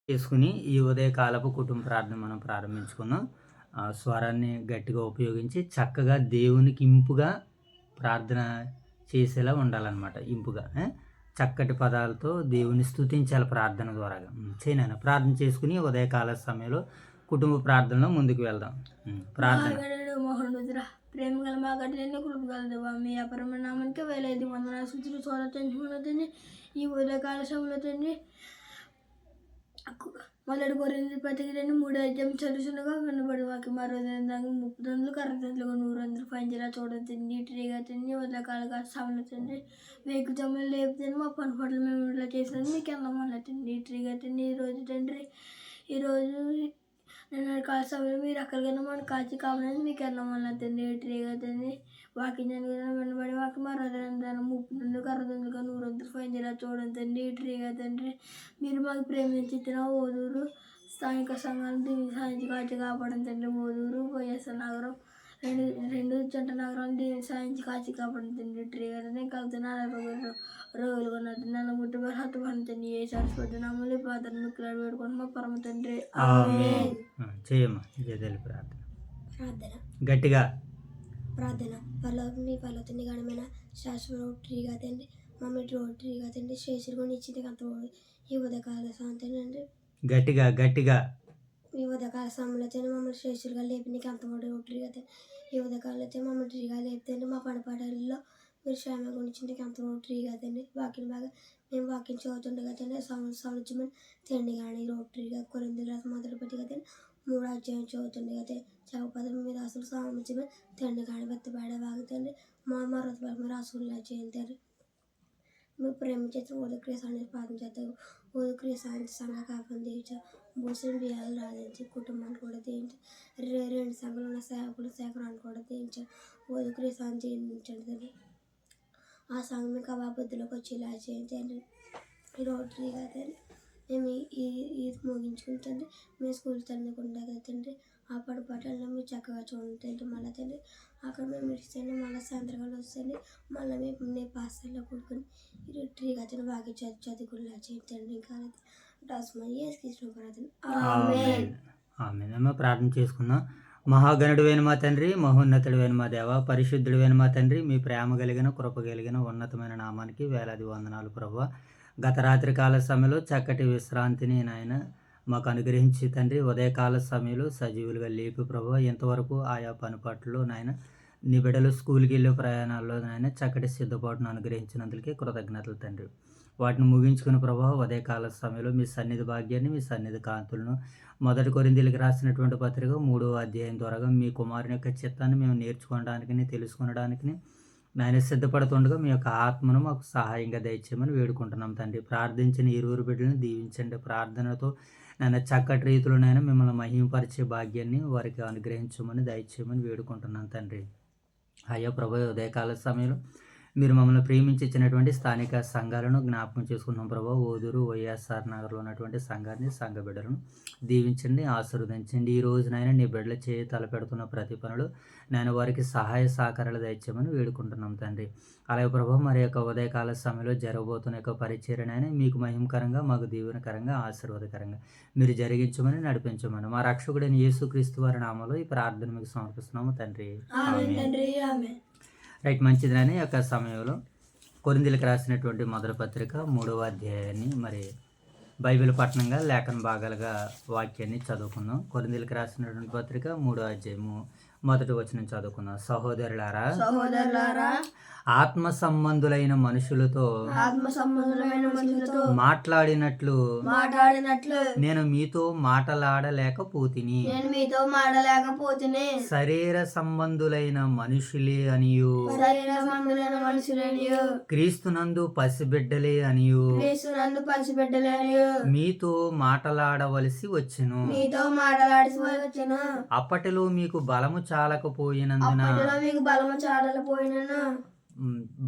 చేసుకుని ఈ ఉదయకాలపు కుటుంబ ప్రార్థన మనం ప్రారంభించుకుందాం. స్వరాన్ని గట్టిగా ఉపయోగించి చక్కగా దేవునికి ఇంపుగా ప్రార్థన చేసేలా ఉండాలన్నమాట. ఇంపుగా చక్కటి పదాలతో దేవుని స్తుతించాలి ప్రార్థన ద్వారాగా. చేయనైనా ప్రార్థన చేసుకుని ఉదయకాల సమయంలో కుటుంబ ప్రార్థనలో ముందుకు వెళ్దాం. ప్రార్థన. మహోన్నతుడ ప్రేమ గల మా గడ్డలన్నీ కృపగలదువా మీ అపరమ నామానికి వేలాది వందనాలు స్తుతులు స్తోత్రాలు ఈ ఉదయకాల సమయంలో తండ్రి మొదటి కొరింథీ పత్రిక 3 చదువుతుండగా వినబడి వాకి మరో దానికి 30 దండ్లు కర్రదండ్లుగా 100 పంజరా చూడండి నీటిగా తిని ఉదయకాల సమయంలో తండ్రి వేకు జమ్మలు లేపుతండి మా పని పట్ల మేము ఇలా చేసినది మీకు ఎలా మళ్ళీ నీటిగా తిని ఈరోజు తండ్రి ఈరోజు నేను కాల సమయంలో మీరు అక్కడికైనా మనం కాచి కావాలని మీకు ఎలా మళ్ళీ నీటిగా తిని వాకింగ్ వెనబడి వాకి మరో దాన్ని 30 దండ్లు కర్రదండ్లుగా 100 పంజరా చూడండి నీటిగా తండ్రి మీరు మాకు ప్రేమించి ఇచ్చిన ఓదూరు స్థానిక సంఘాలను సాధించి కాచి కాపాడండి తండ్రి ఓదూరు వైఎస్ఆర్ నగరం రెండు జంట నగరాలను దీన్ని సాధించి కాచి కాపాడండి తండ్రి ట్రీగానే కలుగుతున్న రోగులు కొన్నది నన్ను ముట్టుబడి హత్తుపడుతుంది ఏ సరస్వతి నామూలి పాత్ర ముక్కులాడు పెట్టుకుని మా పరమ తండ్రి ప్రార్థన గట్టిగా ప్రార్థన పర్లోని పర్లోతుంది గణమైన శాశ్వత రోటరీగా తండ్రి మమ్మల్ని రోటరీగా తండ్రి శేషుని ఇచ్చింది అంత ఈ ఉదయకాల సాంతండి గట్టిగా గట్టిగా ఈ ఉదయకాల సమయంలో తండ్రి మమ్మల్ని శేషులుగా లేపి నీకు అంత రోటరీగా తండ్రి ఈ ఉదయకాలంలో తండ్రి మమ్మల్ని ట్రీగా లేపుతండి మా పడపాటల్లో మీరు శ్రమ గురించి అంత రోటరీగా తండ్రి వాకింగ్ బాగా మేము వాకింగ్ చదువుతుండగా తండ్రి సంవత్సరం తండ్రి కానీ రోటరీగా కొరింథీ రాసిన మొదటి పట్టిగా తండ్రి 3 అధ్యాయం చదువుతుండే కదా చవపదం మీద అసలు సామించమే తండ్రి కానీ వెత్తబడే వాగుతండి మా మరొక రాసులు చేయండి మీరు ప్రేమించేసి ఓదక్రీసాన్ని పాటించేస్తారు ఓదక్రీసాన్ని సంఘ కాపం తీయించా ముస్లిం బియ్యాలు రాధించి కుటుంబాన్ని కూడా తీయించి 2 సంఘాలు ఉన్న సేవకులు సేకరాన్ని కూడా తీయించారు ఓదక్రీసాన్ని చేయించండి ఆ సంఘం మీకు అభివృద్ధిలోకి వచ్చి ఇలా చేయించండి రోటరీ కదండి మేము ఈ ముగించుకుంటుంది మేము స్కూల్ తల్లికుండా కదండి ఆ పడపాటల్లో మీరు చక్కగా చూడండి మళ్ళీ తండ్రి అక్కడ మేము ఇడిచండి మళ్ళీ సాయంత్రకాలం వస్తుంది మళ్ళీ మేము పాస్టర్లో కూడుకొని ట్రీ కదండి బాగా చదువుకునేలా చేయండి ఇంకా ప్రార్థన చేసుకుందాం. మహాగణుడైన మా తండ్రి, మహోన్నతుడైన మా దేవ, పరిశుద్ధుడైన మా తండ్రి, మీ ప్రేమ కలిగిన కృప కలిగిన ఉన్నతమైన నామానికి వేలాది వందనాలు ప్రభువా. గత రాత్రి కాల సమయంలో చక్కటి విశ్రాంతిని నాయన మాకు అనుగ్రహించి తండ్రి ఉదయకాల సమయంలో సజీవులుగా లేపి ప్రభువా ఇంతవరకు ఆయా పనిపాట్లలో నాయన నీ బిడ్డలు స్కూల్కి వెళ్ళే ప్రయాణాల్లో నాయన చక్కటి సిద్ధపాటును అనుగ్రహించినందుకే కృతజ్ఞతలు తండ్రి. వాటిని ముగించుకున్న ప్రభావం ఉదయకాల సమయంలో మీ సన్నిధి భాగ్యాన్ని మీ సన్నిధి కాంతులను మొదటి కొరింథీయులకు రాసినటువంటి పత్రిక 3వ అధ్యాయం ద్వారా మీ కుమారుని యొక్క చిత్తాన్ని మేము నేర్చుకోవడానికి తెలుసుకొనడానికి నాయన సిద్ధపడుతుండగా మీ యొక్క ఆత్మను మాకు సహాయంగా దయచేయమని వేడుకుంటున్నాం తండ్రి. ప్రార్థించిన ఇరువురు బిడ్డలను దీవించండి. ప్రార్థనతో నాయన చక్కటి రీతిలోనైనా మిమ్మల్ని మహిమపరిచే భాగ్యాన్ని వారికి అనుగ్రహించమని దయచేయమని వేడుకుంటున్నాం తండ్రి. అయ్యా ప్రభు ఉదయకాల సమయంలో మీరు మమ్మల్ని ప్రేమించి ఇచ్చినటువంటి స్థానిక సంఘాలను జ్ఞాపకం చేసుకున్నాం ప్రభావ. ఓదూరు వైఎస్ఆర్ నగర్లో ఉన్నటువంటి సంఘాన్ని సంఘ బిడ్డలను దీవించండి, ఆశీర్వదించండి. ఈ రోజునైనా నీ బిడ్డల చేయి తలపెడుతున్న ప్రతి పనులు నేను వారికి సహాయ సహకారాలు దయచేయమని వేడుకుంటున్నాం తండ్రి. అలాగే ప్రభావ మరి యొక్క ఉదయకాల సమయంలో జరగబోతున్న యొక్క పరిచర్యనైనా మీకు మహిమకరంగా మాకు దీవెనకరంగా ఆశీర్వాదకరంగా మీరు జరిగించమని నడిపించమని మా రక్షకుడైన యేసుక్రీస్తు వారి నామంలో ఈ ప్రార్థన మీకు సమర్పిస్తున్నాము తండ్రి. రైట్, మంచిదని యొక్క సమయంలో కొరింథీయులకు రాసినటువంటి మొదటి పత్రిక 3వ అధ్యాయాన్ని మరి బైబిల్ పట్టణంగా లేఖన భాగాలుగా వాక్యాన్ని చదువుకుందాం. కొరింథీయులకు రాసినటువంటి పత్రిక 3వ అధ్యాయము మొదటి వచనం చదువుకుందాం. సహోదరులారా ఆత్మ సంబంధులైన మనుషులతో మాట్లాడినట్లు నేను మీతో మాట్లాడలేకపోతిని. శరీర సంబంధులైన మనుషులే అనియు క్రీస్తునందు పసిబిడ్డలే అనియు మీతో మాట్లాడవలసి వచ్చెను. అప్పటిలో మీకు బలము చాలకపోయినందున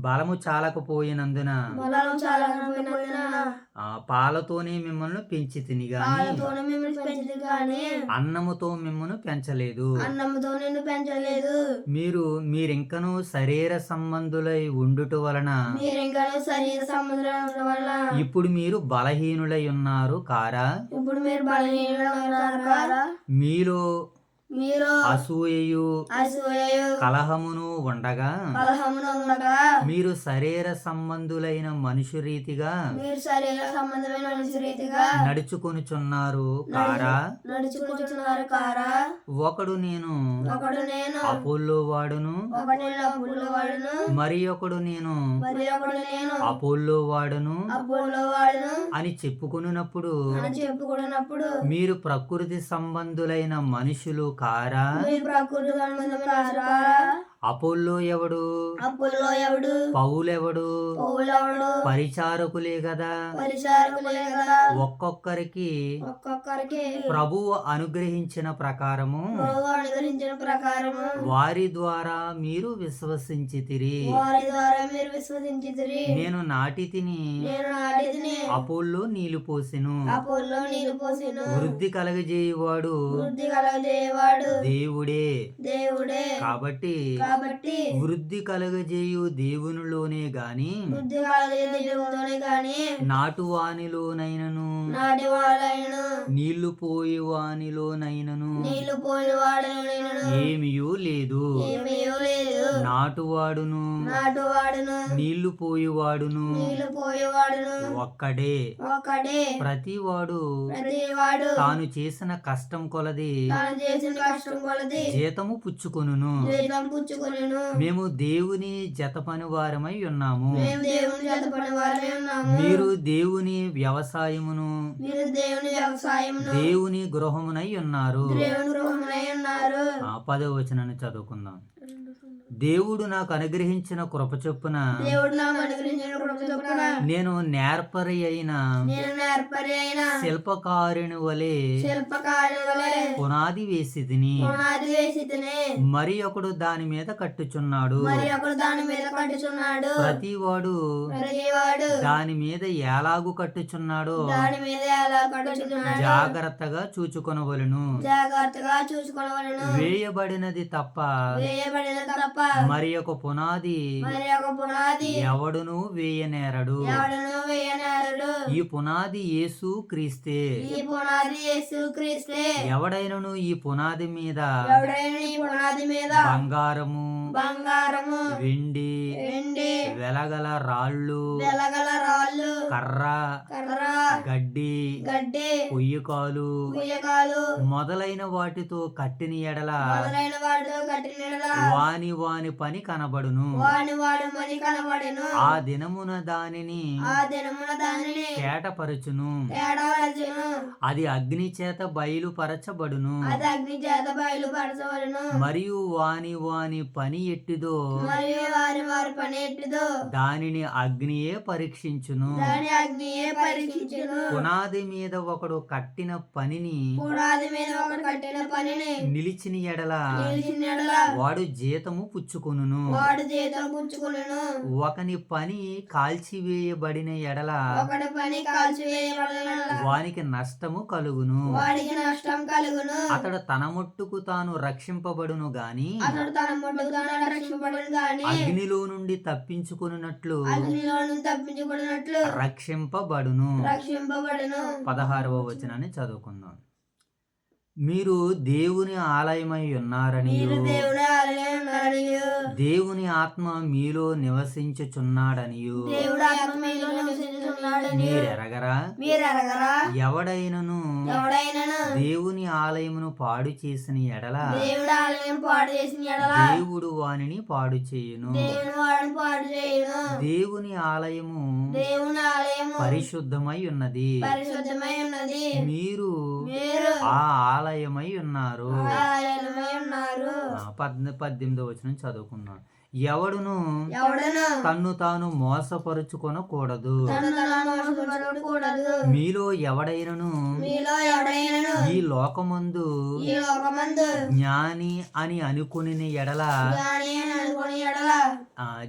బలము చాలకపోయినందున బలం చాలకపోయినందున పాలతోనే మిమ్మల్ని పెంచి తిని గాని పాలతోనే మిమ్మల్ని పెంచదు కానీ అన్నముతో మిమ్మల్ని పెంచలేదు. అన్నంతో నిన్ను పెంచలేదు. మీరింకను శరీర సంబంధులై ఉండుట వలన మీరు ఇంకా శరీర సంబంధం ఉండడం వల్ల ఇప్పుడు మీరు బలహీనులై ఉన్నారు కారా? ఇప్పుడు మీరు బలహీనులారా? మీలో మీరు అసూయయు అసూయయు కలహమును ఉండగా కలహమును ఉండగా మీరు శరీర సంబంధులైన మనుషు రీతిగా మీరు శరీర సంబంధమైన మనిషి రీతిగా నడుచుకొనుచున్నారు కారా? నడుచుకుంటున్నారు కారా? ఒకడు నేను ఒకడు నేను అపోల్లో వాడును, ఒకడు నేను అప్పుల్లో వాడును, మరి ఒకడు నేను మరి ఒకడు నేను అపోల్లో వాడును అప్పుల్లో వాడును అని చెప్పుకొనున్నప్పుడు అని చెప్పుకున్నప్పుడు మీరు ప్రకృతి సంబంధులైన మనుషులు కారా? మీరు ప్రకృతి సంబంధమైన కారా? అపోల్లో ఎవడు? అప్పుల్లో ఎవడు? పౌలెవడు? పౌలెవడు? పరిచారకులే కదా. పరిచారకులే కదా. ఒక్కొక్కరికి ఒక్కొక్కరికి ప్రభువు అనుగ్రహించిన ప్రకారము ప్రభువు అనుగ్రహించిన ప్రకారము వారి ద్వారా మీరు విశ్వసించితిరి. వారి ద్వారా మీరు విశ్వసించితిరి. నేను నాటి తిని నేను నాటిదిని అపోల్లో నీళ్లు పోసెను. అపోల్లో నీరు పోసెను. వృద్ధి కలగజేయువాడు వృద్ధి కలగజేయవాడు దేవుడే. దేవుడే. కాబట్టి వృద్ధి కలగజేయు దేవునిలోనే గాని వృద్ధి కలగజేయు దేవునిలోనే గాని నాటువానిలోనైనను నాటి వాడైనను నీళ్లు పోయి వానిలోనైనను నీళ్లు పోయి వాడైనను ఏమియూ లేదు. ఏమీయూ లేదు. నాటువాడును నాటువాడును నీళ్లు పోయివాడును నీళ్లు పోయి వాడును ఒక్కడే. ఒకడే. ప్రతివాడు ప్రతివాడు తాను చేసిన కష్టం కొలది తాను చేసిన కష్టం కొలది జీతము పుచ్చుకొనును. జీతం పుచ్చుకొనును. మేము దేవుని జతపని వారమై ఉన్నాము. మేము దేవుని జతపని వారమై ఉన్నాము. మీరు దేవుని వ్యవసాయమును మీరు దేవుని వ్యవసాయమును దేవుని గృహమునై ఉన్నారు. దేవుని గృహమునై ఉన్నారు. 10వ వచనాన్ని చదువుకుందాం. దేవుడు నాకు అనుగ్రహించిన కృప చొప్పున దేవుడు నాకు అనుగ్రహించిన కృప చొప్పున నేను నేర్పరి అయిన శిల్పకారుని వలె పునాది వేసి తిని పునాది వేసి తిని మరి ఒకడు దాని మీద కట్టుచున్నాడు. మరి ఒకడు దాని మీద కట్టుచున్నాడు. ప్రతివాడు దాని మీద ఎలాగు కట్టుచున్నాడో దాని మీద ఎలా కట్టుచున్నాడు జాగ్రత్తగా చూచుకొనవలెను. జాగ్రత్తగా చూసుకోవలను. వేయబడినది తప్ప వేయబడిన తప్ప మరి ఒక పునాది ఎవడును వేయనేరడు. ఈ పునాది యేసు క్రీస్తే. ఈ పునాది యేసు క్రీస్తే. ఎవడైనను ఈ పునాది మీద బంగారము వెండి వెలగల రాళ్ళు కర్ర గడ్డి పొయ్యికాలు మొదలైన వాటితో కట్టిన ఎడల వాని వాని పని కనబడును. ఆ దినమున దానిని కేటపరచును. అది అగ్ని చేత బయలుపరచబడును. మరియు వాని వాని పని ఎట్టిదో దానిని అగ్నియే పరీక్షించును. పునాది మీద ఒకడు కట్టిన పనిని నిలిచిన ఎడల వాడు జీతము పుచ్చుకొనును. ఒకని పని కాల్చివేయబడిన ఎడల వానికి నష్టము కలుగును. అతడు తన మట్టుకు తాను రక్షింపబడును గాని అగ్నిలో నుండి తప్పించుకున్నట్లు రక్షింపబడును. 16వ వచనాన్ని చదువుకుందాం. మీరు దేవుని ఆలయమై ఉన్నారని దేవుని ఆత్మ మీలో నివసించుచున్నాడనియు మీరెరగరా? ఎవడైనను దేవుని ఆలయమును పాడు చేసిన ఎడల దేవుడు వానిని పాడు చేయును. దేవుని ఆలయము పరిశుద్ధమై ఉన్నది. మీరు ఆ ఆలయమై ఉన్నారు. 18వ వచనం చదువుకున్నాం. ఎవడును తన్ను తాను మోసపరుచుకొనకూడదు. మీలో ఎవడైనను ఈ లోకమందు ఈ లోకమందు జ్ఞాని అని అనుకుని ఎడల జ్ఞాని అని అనుకుని ఎడల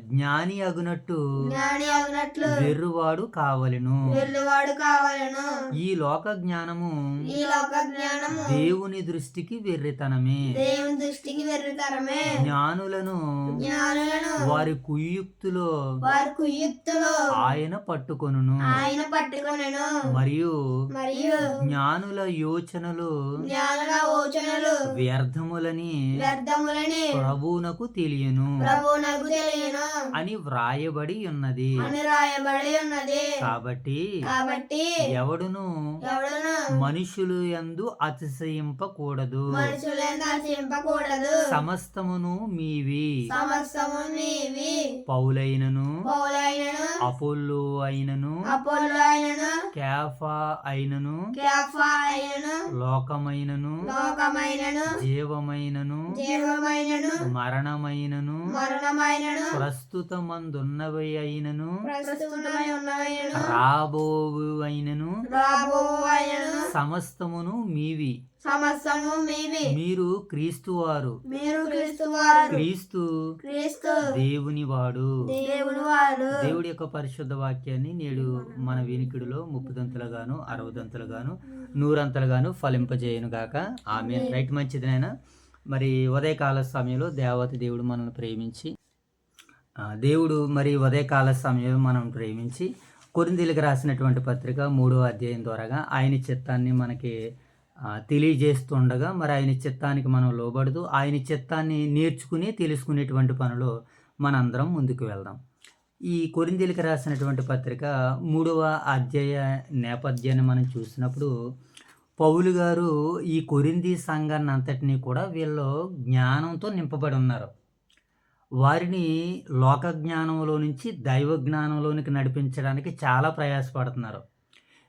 జ్ఞాని అగునట్టు జ్ఞాని అవునట్లు వెర్రువాడు కావలెను. వెళ్ళువాడు కావాలను. ఈ లోక జ్ఞానము ఈ లోక జ్ఞానము దేవుని దృష్టికి వెర్రితనమే. దేవుని దృష్టికి వెర్రితరమే. జ్ఞానులను జ్ఞానులను వారి కుయుక్తులో వారి కుయుక్తులు ఆయన పట్టుకొనును. ఆయన పట్టుకొనెను. మరియు మరియు జ్ఞానుల యోచనలు జ్ఞానుల యోచనలు వ్యర్థములని వ్యర్థములని ప్రభువునకు తెలియను ప్రభువునకు తెలియను అని వ్రాయబడి ఉన్నది. అని రాయబడి ఉన్నది. కాబట్టి ఎవడును మనుషులు యందు అతిశయింపకూడదు. మనుషులను ఆశింపకూడదు. సమస్తమును మీవి. సమస్తము మీవి. పౌలైనను పౌలైనను అపోల్లో అయినను అపోల్లో అయినను కేఫా అయినను కేఫా అయినను లోకమైనను లోకమైనను జీవమైనను జీవమైనను మరణమైనను మరణమైనను ప్రస్తుతమందున్నవి అయినను ప్రస్తుతమై ఉన్నవైనను రాబోవు అయినను రాబోయైనను సమస్తమును మీవి. సమస్తము మీవి. మీరు క్రీస్తువారు. మీరు క్రీస్తువారు. క్రీస్తు క్రీస్తు దేవుని వాడు. దేవుని వాడు. దేవుడి యొక్క పరిశుద్ధ వాక్యాన్ని నేడు మన వినికిడిలో 30 60 100 ఫలింపజేయను గాక. ఆమె రైట్. మంచిదినైనా మరి ఉదయకాల సమయంలో దేవతి దేవుడు మనల్ని ప్రేమించి ఉదయకాల సమయంలో మనం ప్రేమించి కొరింథీయులకు రాసినటువంటి పత్రిక 3వ అధ్యాయం ద్వారాగా ఆయన చిత్తాన్ని మనకి తెలియజేస్తుండగా మరి ఆయన చిత్తానికి మనం లోబడుతూ ఆయన చిత్తాన్ని నేర్చుకుని తెలుసుకునేటువంటి పనిలో మనందరం ముందుకు వెళ్దాం. ఈ కొరింథీయులకు రాసినటువంటి పత్రిక 3వ అధ్యాయ నేపథ్యాన్ని మనం చూసినప్పుడు పౌలు గారు ఈ కొరింథీ సంఘాన్ని అంతటినీ కూడా వీళ్ళు జ్ఞానంతో నింపబడి ఉన్నారు. వారిని లోక జ్ఞానంలో నుంచి దైవ జ్ఞానంలోనికి నడిపించడానికి చాలా ప్రయాసపడుతున్నారు.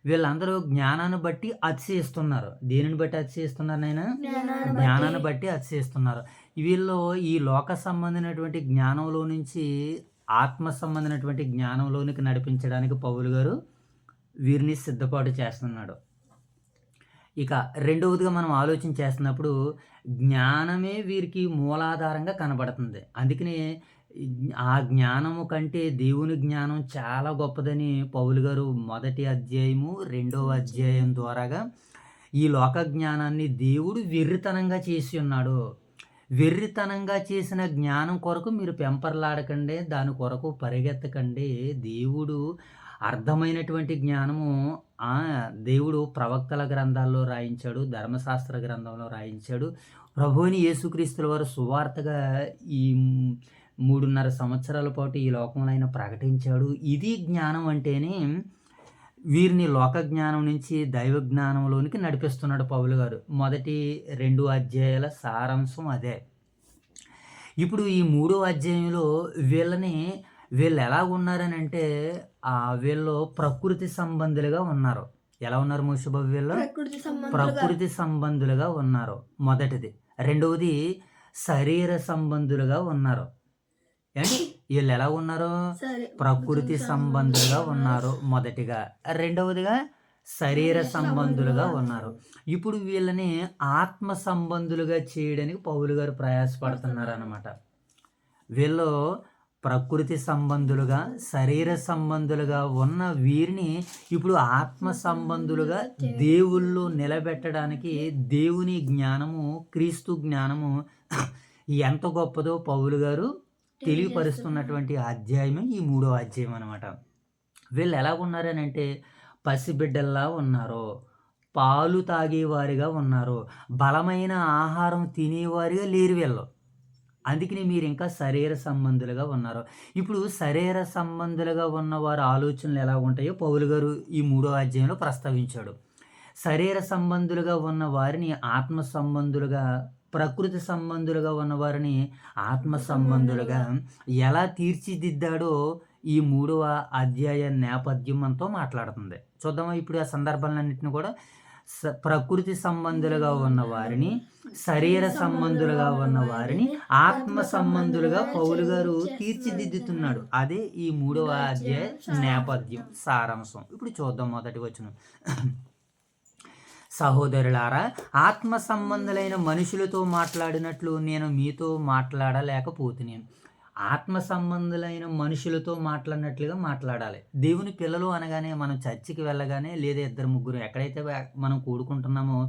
వీళ్ళందరూ జ్ఞానాన్ని బట్టి అతిశయిస్తున్నారు. దేనిని బట్టి అతిశయిస్తున్నారు నాయన? జ్ఞానాన్ని బట్టి అతిశయిస్తున్నారు. వీళ్ళు ఈ లోక సంబంధమైనటువంటి జ్ఞానంలో నుంచి ఆత్మ సంబంధమైనటువంటి జ్ఞానంలోనికి నడిపించడానికి పౌలు గారు వీరిని సిద్ధపాటు చేస్తున్నాడు. ఇక రెండవదిగా మనం ఆలోచన చేస్తున్నప్పుడు జ్ఞానమే వీరికి మూలాధారంగా కనబడుతుంది. అందుకనే ఆ జ్ఞానము కంటే దేవుని జ్ఞానం చాలా గొప్పదని పౌలు గారు 1వ అధ్యాయము 2వ అధ్యాయం ద్వారాగా ఈ లోక జ్ఞానాన్ని దేవుడు వెర్రితనంగా చేసి ఉన్నాడు. వెర్రితనంగా చేసిన జ్ఞానం కొరకు మీరు పెంపర్లాడకండి, దాని కొరకు పరిగెత్తకండి. దేవుడు అర్థమైనటువంటి జ్ఞానము దేవుడు ప్రవక్తల గ్రంథాల్లో రాయించాడు, ధర్మశాస్త్ర గ్రంథంలో రాయించాడు. ప్రభువుని యేసుక్రీస్తుల వారు సువార్తగా ఈ 3.5 సంవత్సరాల పాటు ఈ లోకంలో ఆయన ప్రకటించాడు. ఇది జ్ఞానం అంటేనే వీరిని లోక జ్ఞానం నుంచి దైవ జ్ఞానంలోనికి నడిపిస్తున్నాడు పౌలు గారు. 1-2 అధ్యాయాల సారాంశం అదే. ఇప్పుడు ఈ 3వ అధ్యాయంలో వీళ్ళు ఎలా ఉన్నారని అంటే వీళ్ళు ప్రకృతి సంబంధులుగా ఉన్నారు. ఎలా ఉన్నారు మోషబాబు? వీళ్ళు ప్రకృతి సంబంధులుగా ఉన్నారు మొదటిది. రెండవది శరీర సంబంధులుగా ఉన్నారు. ఏంటి వీళ్ళు ఎలా ఉన్నారు? ప్రకృతి సంబంధులుగా ఉన్నారు మొదటిగా. రెండవదిగా శరీర సంబంధులుగా ఉన్నారు. ఇప్పుడు వీళ్ళని ఆత్మ సంబంధులుగా చేయడానికి పౌలు గారు ప్రయాసపడుతున్నారు అన్నమాట. వీళ్ళు ప్రకృతి సంబంధులుగా శరీర సంబంధులుగా ఉన్న వీరిని ఇప్పుడు ఆత్మ సంబంధులుగా దేవుళ్ళు నిలబెట్టడానికి దేవుని జ్ఞానము, క్రీస్తు జ్ఞానము ఎంత గొప్పదో పౌలు గారు తెలియపరుస్తున్నటువంటి అధ్యాయమే ఈ 3వ అధ్యాయం అనమాట. వీళ్ళు ఎలా ఉన్నారని అంటే పసిబిడ్డల్లా ఉన్నారు, పాలు తాగేవారిగా ఉన్నారు, బలమైన ఆహారం తినేవారిగా లేరు వీళ్ళు. అందుకని మీరు ఇంకా శరీర సంబంధులుగా ఉన్నారు. ఇప్పుడు శరీర సంబంధులుగా ఉన్నవారి ఆలోచనలు ఎలా ఉంటాయో పౌలు గారు ఈ 3వ అధ్యాయంలో ప్రస్తావించాడు. శరీర సంబంధులుగా ఉన్న వారిని ఆత్మ సంబంధులుగా, ప్రకృతి సంబంధులుగా ఉన్నవారిని ఆత్మ సంబంధులుగా ఎలా తీర్చిదిద్దాడో ఈ 3వ అధ్యాయ నేపథ్యం మనతో మాట్లాడుతుంది. చూద్దామా ఇప్పుడు ఆ సందర్భాలన్నింటినీ కూడా. ప్రకృతి సంబంధులుగా ఉన్న వారిని, శరీర సంబంధులుగా ఉన్న వారిని ఆత్మ సంబంధులుగా పౌలు గారు తీర్చిదిద్దుతున్నాడు. అదే ఈ 3వ అధ్యాయ నేపథ్యం సారాంశం. ఇప్పుడు చూద్దాం మొదటి వచనం. సహోదరులారా, ఆత్మ సంబంధులైన మనుషులతో మాట్లాడినట్లు నేను మీతో మాట్లాడలేకపోతున్నాను. ఆత్మ సంబంధులైన మనుషులతో మాట్లాడినట్లుగా మాట్లాడాలి. దేవుని పిల్లలు అనగానే మనం చర్చికి వెళ్ళగానే లేదా ఇద్దరు ముగ్గురు ఎక్కడైతే మనం కూడుకుంటున్నామో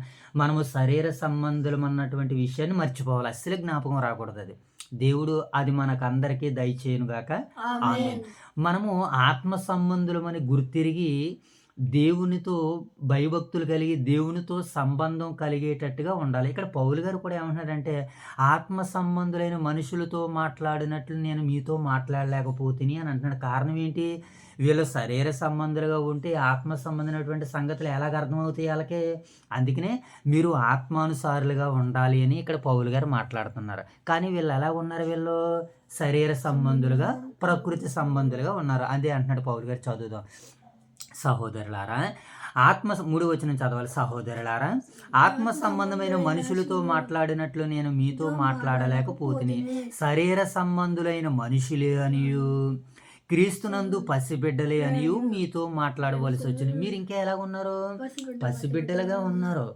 మనము శరీర సంబంధులం అన్నటువంటి విషయాన్ని మర్చిపోవాలి. అస్సలు జ్ఞాపకం రాకూడదు అది. దేవుడు అది మనకందరికీ దయచేయునుగాక. ఆమేన్. మనము ఆత్మ సంబంధులమని గుర్తిరిగి దేవునితో భయభక్తులు కలిగి దేవునితో సంబంధం కలిగేటట్టుగా ఉండాలి. ఇక్కడ పౌలు గారు కూడా ఏమంటున్నాడంటే, ఆత్మ సంబంధులైన మనుషులతో మాట్లాడినట్లు నేను మీతో మాట్లాడలేకపోతిని అని అంటున్నాడు. కారణం ఏంటి? వీళ్ళు శరీర సంబంధులుగా ఉంటే ఆత్మ సంబంధమైనటువంటి సంగతులు ఎలాగ అర్థమవుతాయి వాళ్ళకి? అందుకనే మీరు ఆత్మానుసారులుగా ఉండాలి అని ఇక్కడ పౌలు గారు మాట్లాడుతున్నారు. కానీ వీళ్ళు ఎలా ఉన్నారు? వీళ్ళు శరీర సంబంధులుగా, ప్రకృతి సంబంధులుగా ఉన్నారు. అదే అంటున్నాడు పౌలు గారు. చదువుదాం. సహోదరులారా, 3వ వచనం చదవాలి. సహోదరులారా, ఆత్మ సంబంధమైన మనుషులతో మాట్లాడినట్లు నేను మీతో మాట్లాడలేకపోతిని. శరీర సంబంధులైన మనుషులే అనియు క్రీస్తునందు పసిబిడ్డలే అనియు మీతో మాట్లాడవలసి వచ్చింది. మీరు ఇంకా ఎలా ఉన్నారు? పసిబిడ్డలుగా ఉన్నారు.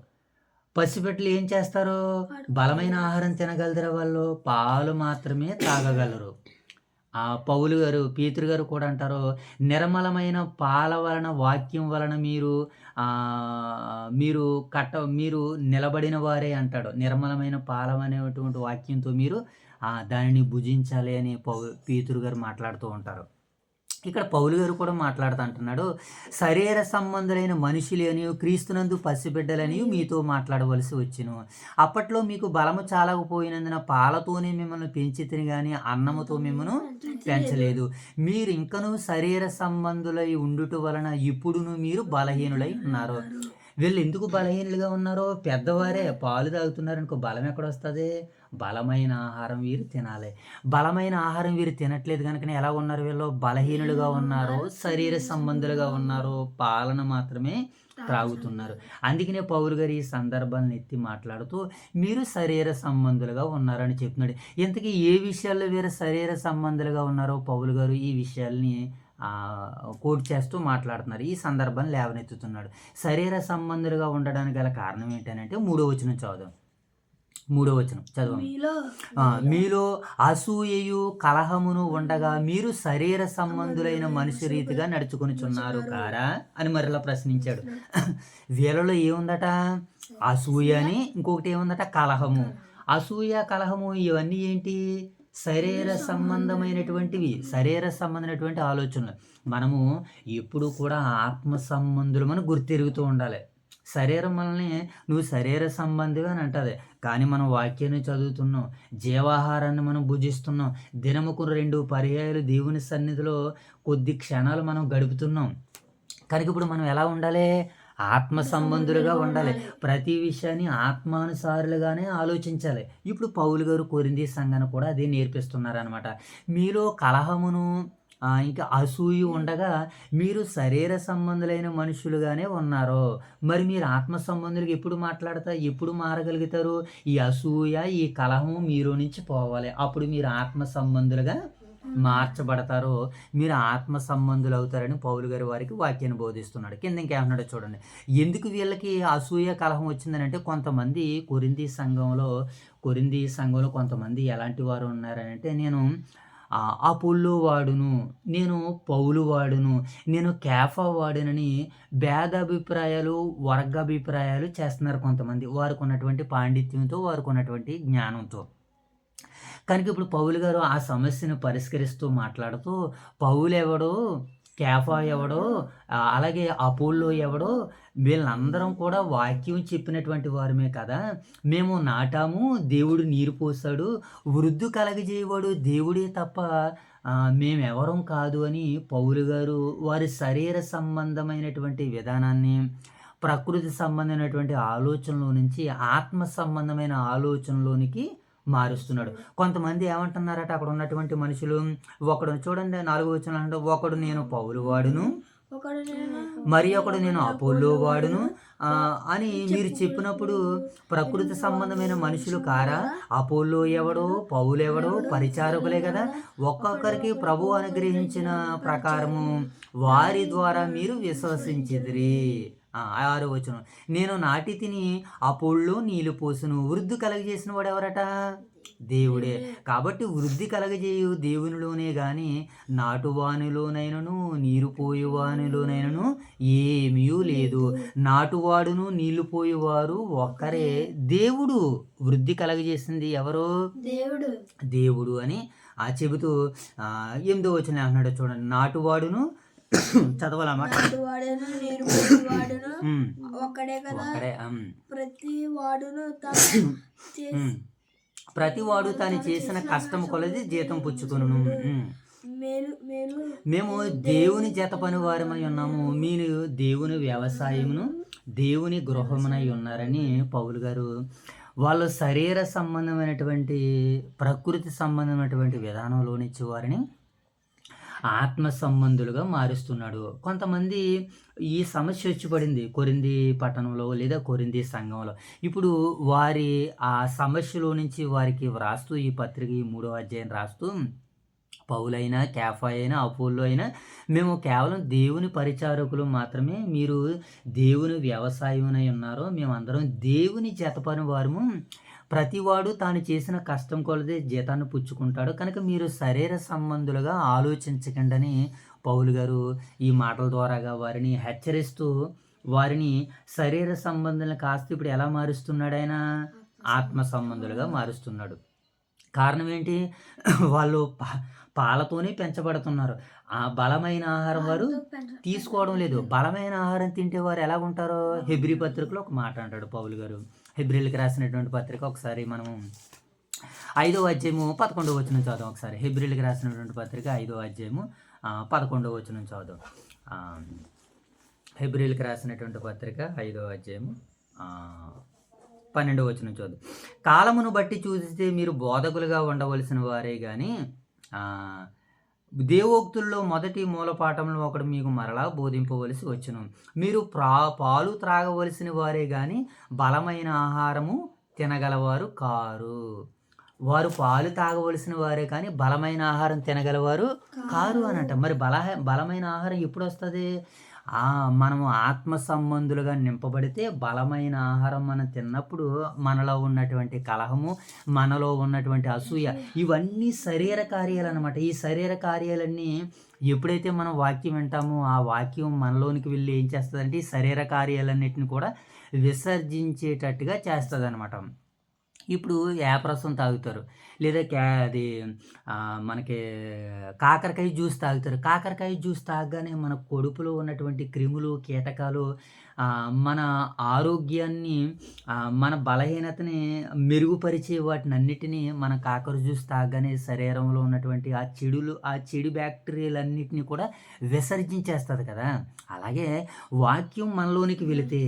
పసిబిడ్డలు ఏం చేస్తారు? బలమైన ఆహారం తినగలరా? వాళ్ళు పాలు మాత్రమే తాగగలరు. పౌలు గారు, పీతరు గారు కూడా అంటారు, నిర్మలమైన పాల వలన, వాక్యం వలన మీరు నిలబడిన వారే అంటాడు. నిర్మలమైన పాలం అనేటువంటి వాక్యంతో మీరు దానిని భుజించాలి అని పీతరు గారు మాట్లాడుతూ ఉంటారు. ఇక్కడ పౌలు గారు కూడా మాట్లాడుతూ అంటున్నాడు, శరీర సంబంధులైన మనుషులు అని క్రీస్తునందు పసిబిడ్డలని మీతో మాట్లాడవలసి వచ్చును. అప్పట్లో మీకు బలము చాలకపోయినందున పాలతోనే మిమ్మల్ని పెంచితిని కానీ అన్నముతో మిమ్మల్ని పెంచలేదు. మీరు ఇంకనూ శరీర సంబంధులై ఉండుట వలన ఇప్పుడును మీరు బలహీనులై ఉన్నారు. వీళ్ళు ఎందుకు బలహీనులుగా ఉన్నారో? పెద్దవారే పాలు తాగుతున్నారు అనుకో, బలం ఎక్కడ వస్తుంది? బలమైన ఆహారం వీరు తినాలి. బలమైన ఆహారం వీరు తినట్లేదు కనుక ఎలా ఉన్నారు? వీళ్ళు బలహీనులుగా ఉన్నారు, శరీర సంబంధులుగా ఉన్నారు, పాలన మాత్రమే త్రాగుతున్నారు. అందుకనే పౌలు గారు ఈ సందర్భాలను ఎత్తి మాట్లాడుతూ మీరు శరీర సంబంధులుగా ఉన్నారని చెప్తున్నాడు. ఇంతకీ ఏ విషయాల్లో వీరు శరీర సంబంధులుగా ఉన్నారో పౌలు గారు ఈ విషయాల్ని కోట్ చేస్తూ మాట్లాడుతున్నారు. ఈ సందర్భాన్ని లేవనెత్తుతున్నాడు. శరీర సంబంధులుగా ఉండడానికి గల కారణం ఏంటంటే 3వ వచనం చదువు. 3వ వచనం చదవండి. మీలో అసూయయు కలహమును ఉండగా మీరు శరీర సంబంధులైన మనుష్య రీతిగా నడుచుకొనిచున్నారు కారా అని మరలా ప్రశ్నించాడు. వీళ్ళలో ఏముందట? అసూయ అని, ఇంకొకటి ఏముందట? కలహము. అసూయ, కలహము ఇవన్నీ ఏంటి? శరీర సంబంధమైనటువంటివి, శరీర సంబంధమైనటువంటి ఆలోచనలు. మనము ఎప్పుడు కూడా ఆత్మ సంబంధులు మనం గుర్తిరుగుతూ ఉండాలి. శరీరం మనల్ని నువ్వు శరీర సంబంధిగా అని అంటుంది, కానీ మనం వాక్యాన్ని చదువుతున్నాం, జీవాహారాన్ని మనం భుజిస్తున్నాం, దినముకు 2 పర్యాయాలు దేవుని సన్నిధిలో కొద్ది క్షణాలు మనం గడుపుతున్నాం. కనుక ఇప్పుడు మనం ఎలా ఉండాలి? ఆత్మ సంబంధులుగా ఉండాలి. ప్రతి విషయాన్ని ఆత్మానుసారులుగానే ఆలోచించాలి. ఇప్పుడు పౌలు గారు కొరింథీ సంఘాన్ని కూడా అదే నేర్పిస్తున్నారనమాట. మీలో కలహమును ఇంకా అసూయ ఉండగా మీరు శరీర సంబంధులైన మనుషులుగానే ఉన్నారు. మరి మీరు ఆత్మ సంబంధులుగా ఎప్పుడు మారగలుగుతారు? ఈ అసూయ, ఈ కలహము మీలో నుంచి పోవాలి. అప్పుడు మీరు ఆత్మ సంబంధులుగా మార్చబడతారో, మీరు ఆత్మ సంబంధులు అవుతారని పౌలు గారి వారికి వాక్యాన్ని బోధిస్తున్నాడు. కింద ఇంకేమన్నాడో చూడండి. ఎందుకు వీళ్ళకి అసూయ, కలహం వచ్చిందని అంటే, కొంతమంది కొరింథీ సంఘంలో కొంతమంది ఎలాంటి వారు ఉన్నారని అంటే, నేను అపోల్లో వాడును, నేను పౌలు వాడును, నేను కేఫా వాడునని భేదాభిప్రాయాలు, వర్గాభిప్రాయాలు చేస్తున్నారు కొంతమంది, వారికి ఉన్నటువంటి పాండిత్యంతో, వారికి ఉన్నటువంటి జ్ఞానంతో. కనుక ఇప్పుడు పౌలు గారు ఆ సమస్యను పరిష్కరిస్తూ మాట్లాడుతూ, పౌలు ఎవడో, కేఫా ఎవడో, అలాగే అపోల్లో ఎవడో, వీళ్ళందరం కూడా వాక్యం చెప్పినటువంటి వారమే కదా. మేము నాటాము, దేవుడు నీరు పోసాడు, వృద్ధి కలగజేయవాడు దేవుడే తప్ప మేమెవరం కాదు అని పౌలు గారు వారి శరీర సంబంధమైనటువంటి విధానాన్ని, ప్రకృతి సంబంధమైనటువంటి ఆలోచనలో నుంచి ఆత్మ సంబంధమైన ఆలోచనలోనికి మారుస్తున్నాడు. కొంతమంది ఏమంటున్నారట అక్కడ ఉన్నటువంటి మనుషులు, ఒకడు చూడండి 4వ వచనం అంటే, ఒకడు నేను పౌలు వాడును, మరి ఒకడు నేను అపోల్లో వాడును అని మీరు చెప్పినప్పుడు ప్రకృతి సంబంధమైన మనుషులు కారా? అపోల్లో ఎవడో, పౌలు ఎవడో పరిచారకులే కదా. ఒక్కొక్కరికి ప్రభు అనుగ్రహించిన ప్రకారము వారి ద్వారా మీరు విశ్వసించిదిరి. 6వ వచనం, నేను నాటి తిని అపోల్లో నీళ్లు పోసును, వృద్ధి కలగజేసిన వాడు ఎవరట? దేవుడే. కాబట్టి వృద్ధి కలగజేయు దేవునిలోనే గాని నాటువానిలోనైనను నీరు పోయేవానిలోనైనను ఏమీ లేదు. నాటువాడును నీళ్లు పోయేవారు ఒక్కరే, దేవుడు వృద్ధి కలగజేసింది ఎవరు? దేవుడు అని చెబుతూ 8వ వచనం అంటున్నాడు చూడండి, నాటువాడును చదవాలన్నమాట. ఒక్కడే కదా, ఒక్కడే. ప్రతి వాడు తాను చేసిన కష్టం కొలది జీతం పుచ్చుకొనును. మేము దేవుని జత పని వారమై ఉన్నాము, మీరు దేవుని వ్యవసాయమును దేవుని గృహమునై ఉన్నారని పౌలు గారు వాళ్ళు శరీర సంబంధమైనటువంటి ప్రకృతి సంబంధమైనటువంటి విధానంలోనిచ్చి వారిని ఆత్మ సంబంధులుగా మారుస్తున్నాడు. కొంతమంది ఈ సమస్య వచ్చి పడింది కొరింథీ పట్టణంలో లేదా కొరింథీ సంఘంలో. ఇప్పుడు వారి ఆ సమస్యలో నుంచి వారికి వ్రాస్తూ ఈ పత్రిక ఈ 3వ అధ్యాయం రాస్తూ, పౌలైనా కేఫా అయినా అపోల్లో అయినా మేము కేవలం దేవుని పరిచారకులు మాత్రమే, మీరు దేవుని వ్యవసాయమునై ఉన్నారో, మేమందరం దేవుని జతపని వారము, ప్రతివాడు తాను చేసిన కష్టం కొలది జీతాన్ని పుచ్చుకుంటాడు, కనుక మీరు శరీర సంబంధులుగా ఆలోచించకండి అని పౌలు గారు ఈ మాటల ద్వారాగా వారిని హెచ్చరిస్తూ వారిని శరీర సంబంధులను కాస్త ఇప్పుడు ఎలా మారుస్తున్నాడు? ఆయన ఆత్మ సంబంధులుగా మారుస్తున్నాడు. కారణం ఏంటి? వాళ్ళు పాలతోనే పెంచబడుతున్నారు. ఆ బలమైన ఆహారం వారు తీసుకోవడం లేదు. బలమైన ఆహారం తింటే వారు ఎలా ఉంటారో హెబ్రీ పత్రికలో ఒక మాట అంటాడు పౌలు గారు. హెబ్రీలకు రాసినటువంటి పత్రిక ఒకసారి మనము 5వ అధ్యాయము 11వ వచనం చదువు. ఒకసారి హెబ్రీలకు రాసినటువంటి పత్రిక 5వ అధ్యాయము 11వ వచనం చదువు. హెబ్రీలకు రాసినటువంటి పత్రిక 5వ అధ్యాయము 12వ వచనం చదువు. కాలమును బట్టి చూస్తే మీరు బోధకులుగా ఉండవలసిన వారే కానీ దేవోక్తుల్లో మొదటి మూలపాఠంలో ఒకడు మీకు మరలా బోధింపవలసి వచ్చును. మీరు పాలు త్రాగవలసిన వారే కానీ బలమైన ఆహారము తినగలవారు కారు. వారు పాలు తాగవలసిన వారే కానీ బలమైన ఆహారం తినగలవారు కారు అనంట. మరి బలమైన ఆహారం ఎప్పుడు వస్తుంది? మనము ఆత్మ సంబంధులుగా నింపబడితే బలమైన ఆహారం మనం తిన్నప్పుడు మనలో ఉన్నటువంటి కలహము, మనలో ఉన్నటువంటి అసూయ, ఇవన్నీ శరీర కార్యాలు అనమాట. ఈ శరీర కార్యాలన్నీ ఎప్పుడైతే మనం వాక్యం వింటామో ఆ వాక్యం మనలోనికి వెళ్ళి ఏం చేస్తుందంటే ఈ శరీర కార్యాలన్నిటిని కూడా విసర్జించేటట్టుగా చేస్తుంది అనమాట. ఇప్పుడు యాపరసం తాగుతారు, లేదా అది మనకి కాకరకాయ జ్యూస్ తాగుతారు. కాకరకాయ జ్యూస్ తాగగానే మన కడుపులో ఉన్నటువంటి క్రిములు, కీటకాలు, మన ఆరోగ్యాన్ని, మన బలహీనతని మెరుగుపరిచే వాటిని అన్నిటినీ మన కాకర జ్యూస్ తాగగానే శరీరంలో ఉన్నటువంటి ఆ చెడు బ్యాక్టీరియాలన్నిటినీ కూడా విసర్జించేస్తుంది కదా. అలాగే వాక్యం మనలోనికి వెళితే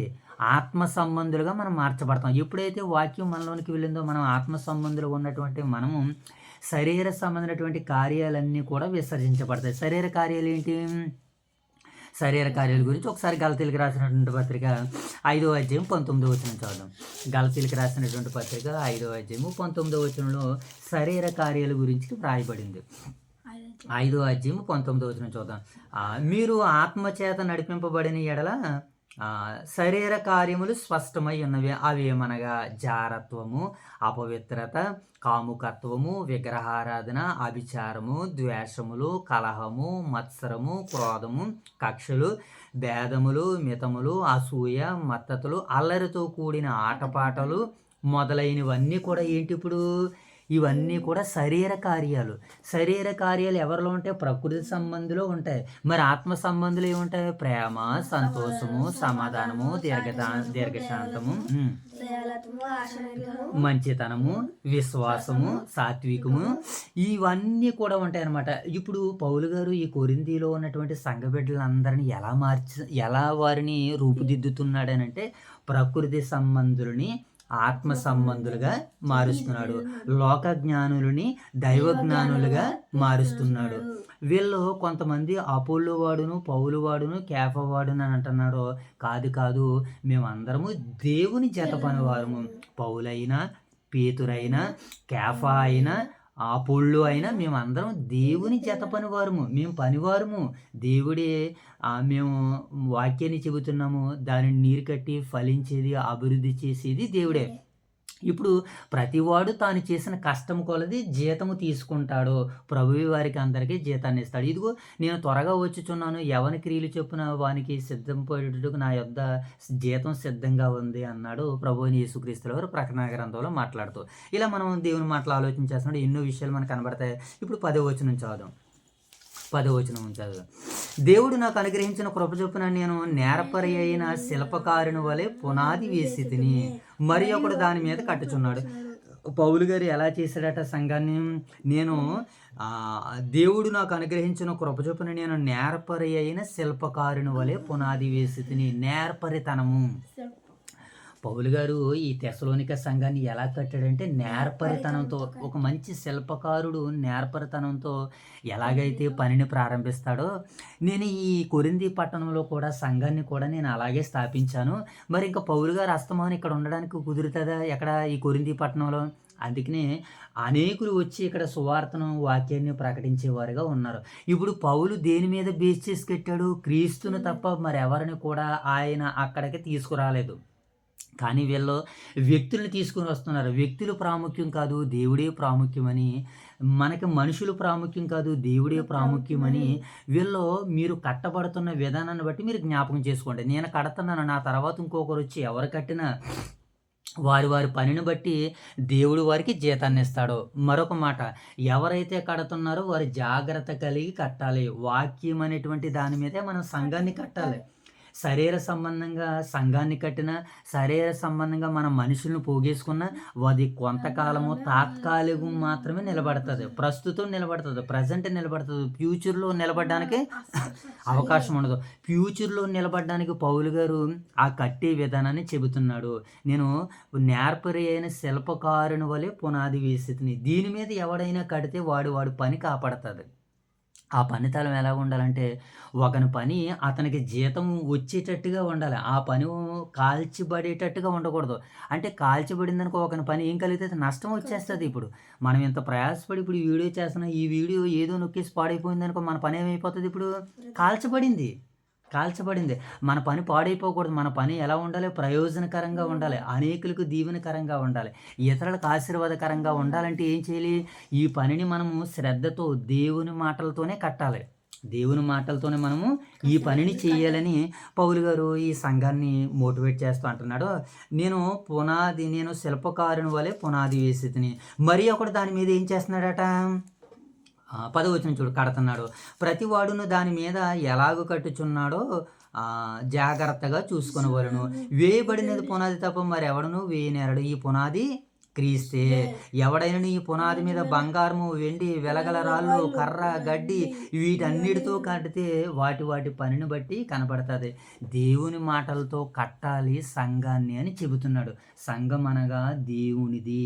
ఆత్మ సంబంధులుగా మనం మార్చబడతాం. ఎప్పుడైతే వాక్యం మనలోనికి వెళ్ళిందో మనం ఆత్మ సంబంధులుగా ఉన్నటువంటి మనము శరీర సంబంధమైనటువంటి కార్యాలన్నీ కూడా విసర్జించబడతాయి. శరీర కార్యాలు ఏంటి? శరీర కార్యాల గురించి ఒకసారి గలతీలకు రాసినటువంటి పత్రిక 5వ అధ్యాయం 19వ వచనం చూద్దాం. గలతీలకు రాసినటువంటి పత్రిక 5వ అధ్యాయము 19వ వచనంలో శరీర కార్యాల గురించి వ్రాయబడింది. 5వ అధ్యాయము 19వ వచనం చూద్దాం. మీరు ఆత్మచేత నడిపింపబడిన ఎడల శరీర కార్యములు స్పష్టమై ఉన్నవి. అవేమనగా జారత్వము, అపవిత్రత, కాముకత్వము, విగ్రహారాధన, అభిచారము, ద్వేషములు, కలహము, మత్సరము, క్రోధము, కక్షలు, భేదములు, మితములు, అసూయ, మత్తతులు, అల్లరితో కూడిన ఆటపాటలు మొదలైనవన్నీ కూడా ఏంటి? ఇప్పుడు ఇవన్నీ కూడా శరీర కార్యాలు. శరీర కార్యాలు ఎవరిలో ఉంటాయి? ప్రకృతి సంబంధిలో ఉంటాయి. మరి ఆత్మ సంబంధులు ఏముంటాయి? ప్రేమ, సంతోషము, సమాధానము, దీర్ఘశాంతము, మంచితనము, విశ్వాసము, సాత్వికము, ఇవన్నీ కూడా ఉంటాయి అన్నమాట. ఇప్పుడు పౌలు గారు ఈ కొరింథీలో ఉన్నటువంటి సంఘ బిడ్డలందరినీ ఎలా వారిని రూపుదిద్దుతున్నాడనంటే ప్రకృతి సంబంధులని ఆత్మ సంబంధులుగా మారుస్తున్నాడు. లోక జ్ఞానులని దైవ జ్ఞానులుగా మారుస్తున్నాడు. వీళ్ళు కొంతమంది అపోల్లో వాడును, పౌలు వాడును, కేఫా వాడును అని అంటున్నాడు. కాదు, మేమందరము దేవుని జత పనివారము. పౌలైనా, పేతురైనా, కేఫా అయినా, పొళ్ళు అయినా మేమందరం దేవుని జత పనివారము, మేము పనివారము. దేవుడే మేము వాక్యాన్ని చెబుతున్నాము, దానిని నీరు కట్టి ఫలించేది, అభివృద్ధి చేసేది దేవుడే. ఇప్పుడు ప్రతివాడు తాను చేసిన కష్టం కొలది జీతము తీసుకుంటాడు. ప్రభువు వారికి అందరికీ జీతాన్ని ఇస్తాడు. ఇదిగో నేను త్వరగా వచ్చుచున్నాను, ఎవని క్రియలు చొప్పున వానికి సిద్ధపడేటకు నా యొద్ద జీతం సిద్ధంగా ఉంది అన్నాడు ప్రభు అయిన యేసుక్రీస్తు వారు ప్రకటన గ్రంథంలో మాట్లాడుతూ. ఇలా మనం దేవుని మాటలు ఆలోచించేస్తున్నాడు. ఎన్నో విషయాలు మనకు కనబడతాయి. ఇప్పుడు 10వ వచనం చదువుదాం. 10వ వచనం చదువుదాం. దేవుడు నాకు అనుగ్రహించిన కృప చొప్పున నేను నేర్పరి అయిన శిల్పకారుని వలె పునాది వేసి తిని మరి ఒకడు దాని మీద కట్టుచున్నాడు. పౌలు గారు ఎలా చేశాడట సంఘాన్ని? నేను దేవుడు నాకు అనుగ్రహించిన కృప చొప్పున నేను నేర్పరి అయిన శిల్పకారుని వలె పునాది వేసి తిని. నేర్పరితనము. పౌలు గారు ఈ తెసలోనిక సంఘాన్ని ఎలా కట్టాడంటే నేర్పరితనంతో. ఒక మంచి శిల్పకారుడు నేర్పరితనంతో ఎలాగైతే పనిని ప్రారంభిస్తాడో, నేను ఈ కొరింథీ పట్టణంలో కూడా సంఘాన్ని కూడా నేను అలాగే స్థాపించాను. మరి ఇంకా పౌలు గారు అస్తమానం ఇక్కడ ఉండడానికి కుదురుతుందా? ఎక్కడ ఈ కొరింథీ పట్టణంలో? అందుకనే అనేకులు వచ్చి ఇక్కడ సువార్తను, వాక్యాన్ని ప్రకటించేవారుగా ఉన్నారు. ఇప్పుడు పౌలు దేని మీద బేస్ చేసి కట్టాడు? క్రీస్తును తప్ప మరెవరిని కూడా ఆయన అక్కడికి తీసుకురాలేదు. కానీ వీళ్ళు వ్యక్తుల్ని తీసుకుని వస్తున్నారు. వ్యక్తులు ప్రాముఖ్యం కాదు, దేవుడే ప్రాముఖ్యమని, మనకి మనుషులు ప్రాముఖ్యం కాదు, దేవుడే ప్రాముఖ్యమని వీళ్ళు మీరు కట్టబడుతున్న విధానాన్ని బట్టి మీరు జ్ఞాపకం చేసుకోండి. నేను కడుతున్నాను, నా తర్వాత ఇంకొకరు వచ్చి ఎవరు కట్టినా వారి వారి పనిని బట్టి దేవుడు వారికి జీతాన్ని ఇస్తాడు. మరొక మాట, ఎవరైతే కడుతున్నారో వారు జాగ్రత్త కలిగి కట్టాలి. వాక్యం అనేటువంటి దాని మీదే మనం సంఘాన్ని కట్టాలి. శరీర సంబంధంగా సంఘాన్ని కట్టిన, శరీర సంబంధంగా మన మనుషులను పోగేసుకున్న అది కొంతకాలము తాత్కాలికం మాత్రమే నిలబడుతుంది. ప్రస్తుతం నిలబడుతుంది, ప్రజెంట్ నిలబడుతుంది. ఫ్యూచర్లో నిలబడడానికి అవకాశం ఉండదు. ఫ్యూచర్లో నిలబడడానికి పౌలు గారు ఆ కట్టే విధానాన్ని చెబుతున్నాడు. నేను నేర్పరి అయిన శిల్పకారుని వలె పునాది వేసి దీని మీద ఎవడైనా కడితే వాడు పని కాపాడుతుంది. ఆ పనితనం ఎలా ఉండాలంటే, ఒకని పని అతనికి జీతం వచ్చేటట్టుగా ఉండాలి. ఆ పని కాల్చిబడేటట్టుగా ఉండకూడదు. అంటే కాల్చిబడిందనుకో ఒకని పని ఏం కలిగితే నష్టం వచ్చేస్తుంది. ఇప్పుడు మనం ఇంత ప్రయాసపడి ఇప్పుడు ఈ వీడియో చేస్తున్నాం, ఈ వీడియో ఏదో నొక్కేసి పాడైపోయిందనుకో మన పని ఏమైపోతుంది? ఇప్పుడు కాల్చబడింది. మన పని పాడైపోకూడదు. మన పని ఎలా ఉండాలి? ప్రయోజనకరంగా ఉండాలి, అనేకులకు దీవెనకరంగా ఉండాలి, ఇతరులకు ఆశీర్వాదకరంగా ఉండాలంటే ఏం చేయాలి? ఈ పనిని మనము శ్రద్ధతో దేవుని మాటలతోనే కట్టాలి. దేవుని మాటలతోనే మనము ఈ పనిని చేయాలని పౌలు గారు ఈ సంఘాన్ని మోటివేట్ చేస్తూ అంటున్నాడు. నేను శిల్పకారుని వలె పునాది వేసి తిని మరి ఒకడు దాని మీద ఏం చేస్తున్నాడట? 10వ వచనం చూడు, కడుతున్నాడు. ప్రతి వాడును దాని మీద ఎలాగూ కట్టుచున్నాడో జాగ్రత్తగా చూసుకొనవలెను. వేయబడినది పునాది తప్ప మరి ఎవడను వేయనేరడు. ఈ పునాది క్రీస్తే. ఎవడైనా ఈ పునాది మీద బంగారము, వెండి, వెలగల రాళ్ళు, కర్ర, గడ్డి వీటన్నిటితో కడితే వాటి పనిని బట్టి కనపడుతుంది. దేవుని మాటలతో కట్టాలి సంఘాన్ని అని చెబుతున్నాడు. సంఘం అనగా దేవునిది,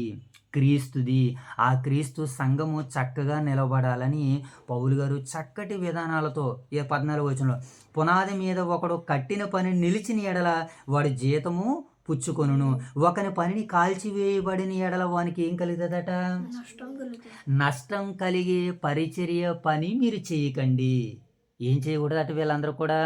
క్రీస్తుది. ఆ క్రీస్తు సంఘము చక్కగా నిలబడాలని పౌలు గారు చక్కటి విధానాలతో 14వ వచనంలో, పునాది మీద ఒకడు కట్టిన పని నిలిచిన ఎడల వాడి జీతము పుచ్చుకొనును, ఒకని పనిని కాల్చివేయబడిన ఎడల వానికి ఏం కలుగుతుందట? నష్టం కలిగే పరిచర్య పని మీరు చేయకండి. ఏం చేయకూడదు అటు? వీళ్ళందరూ కూడా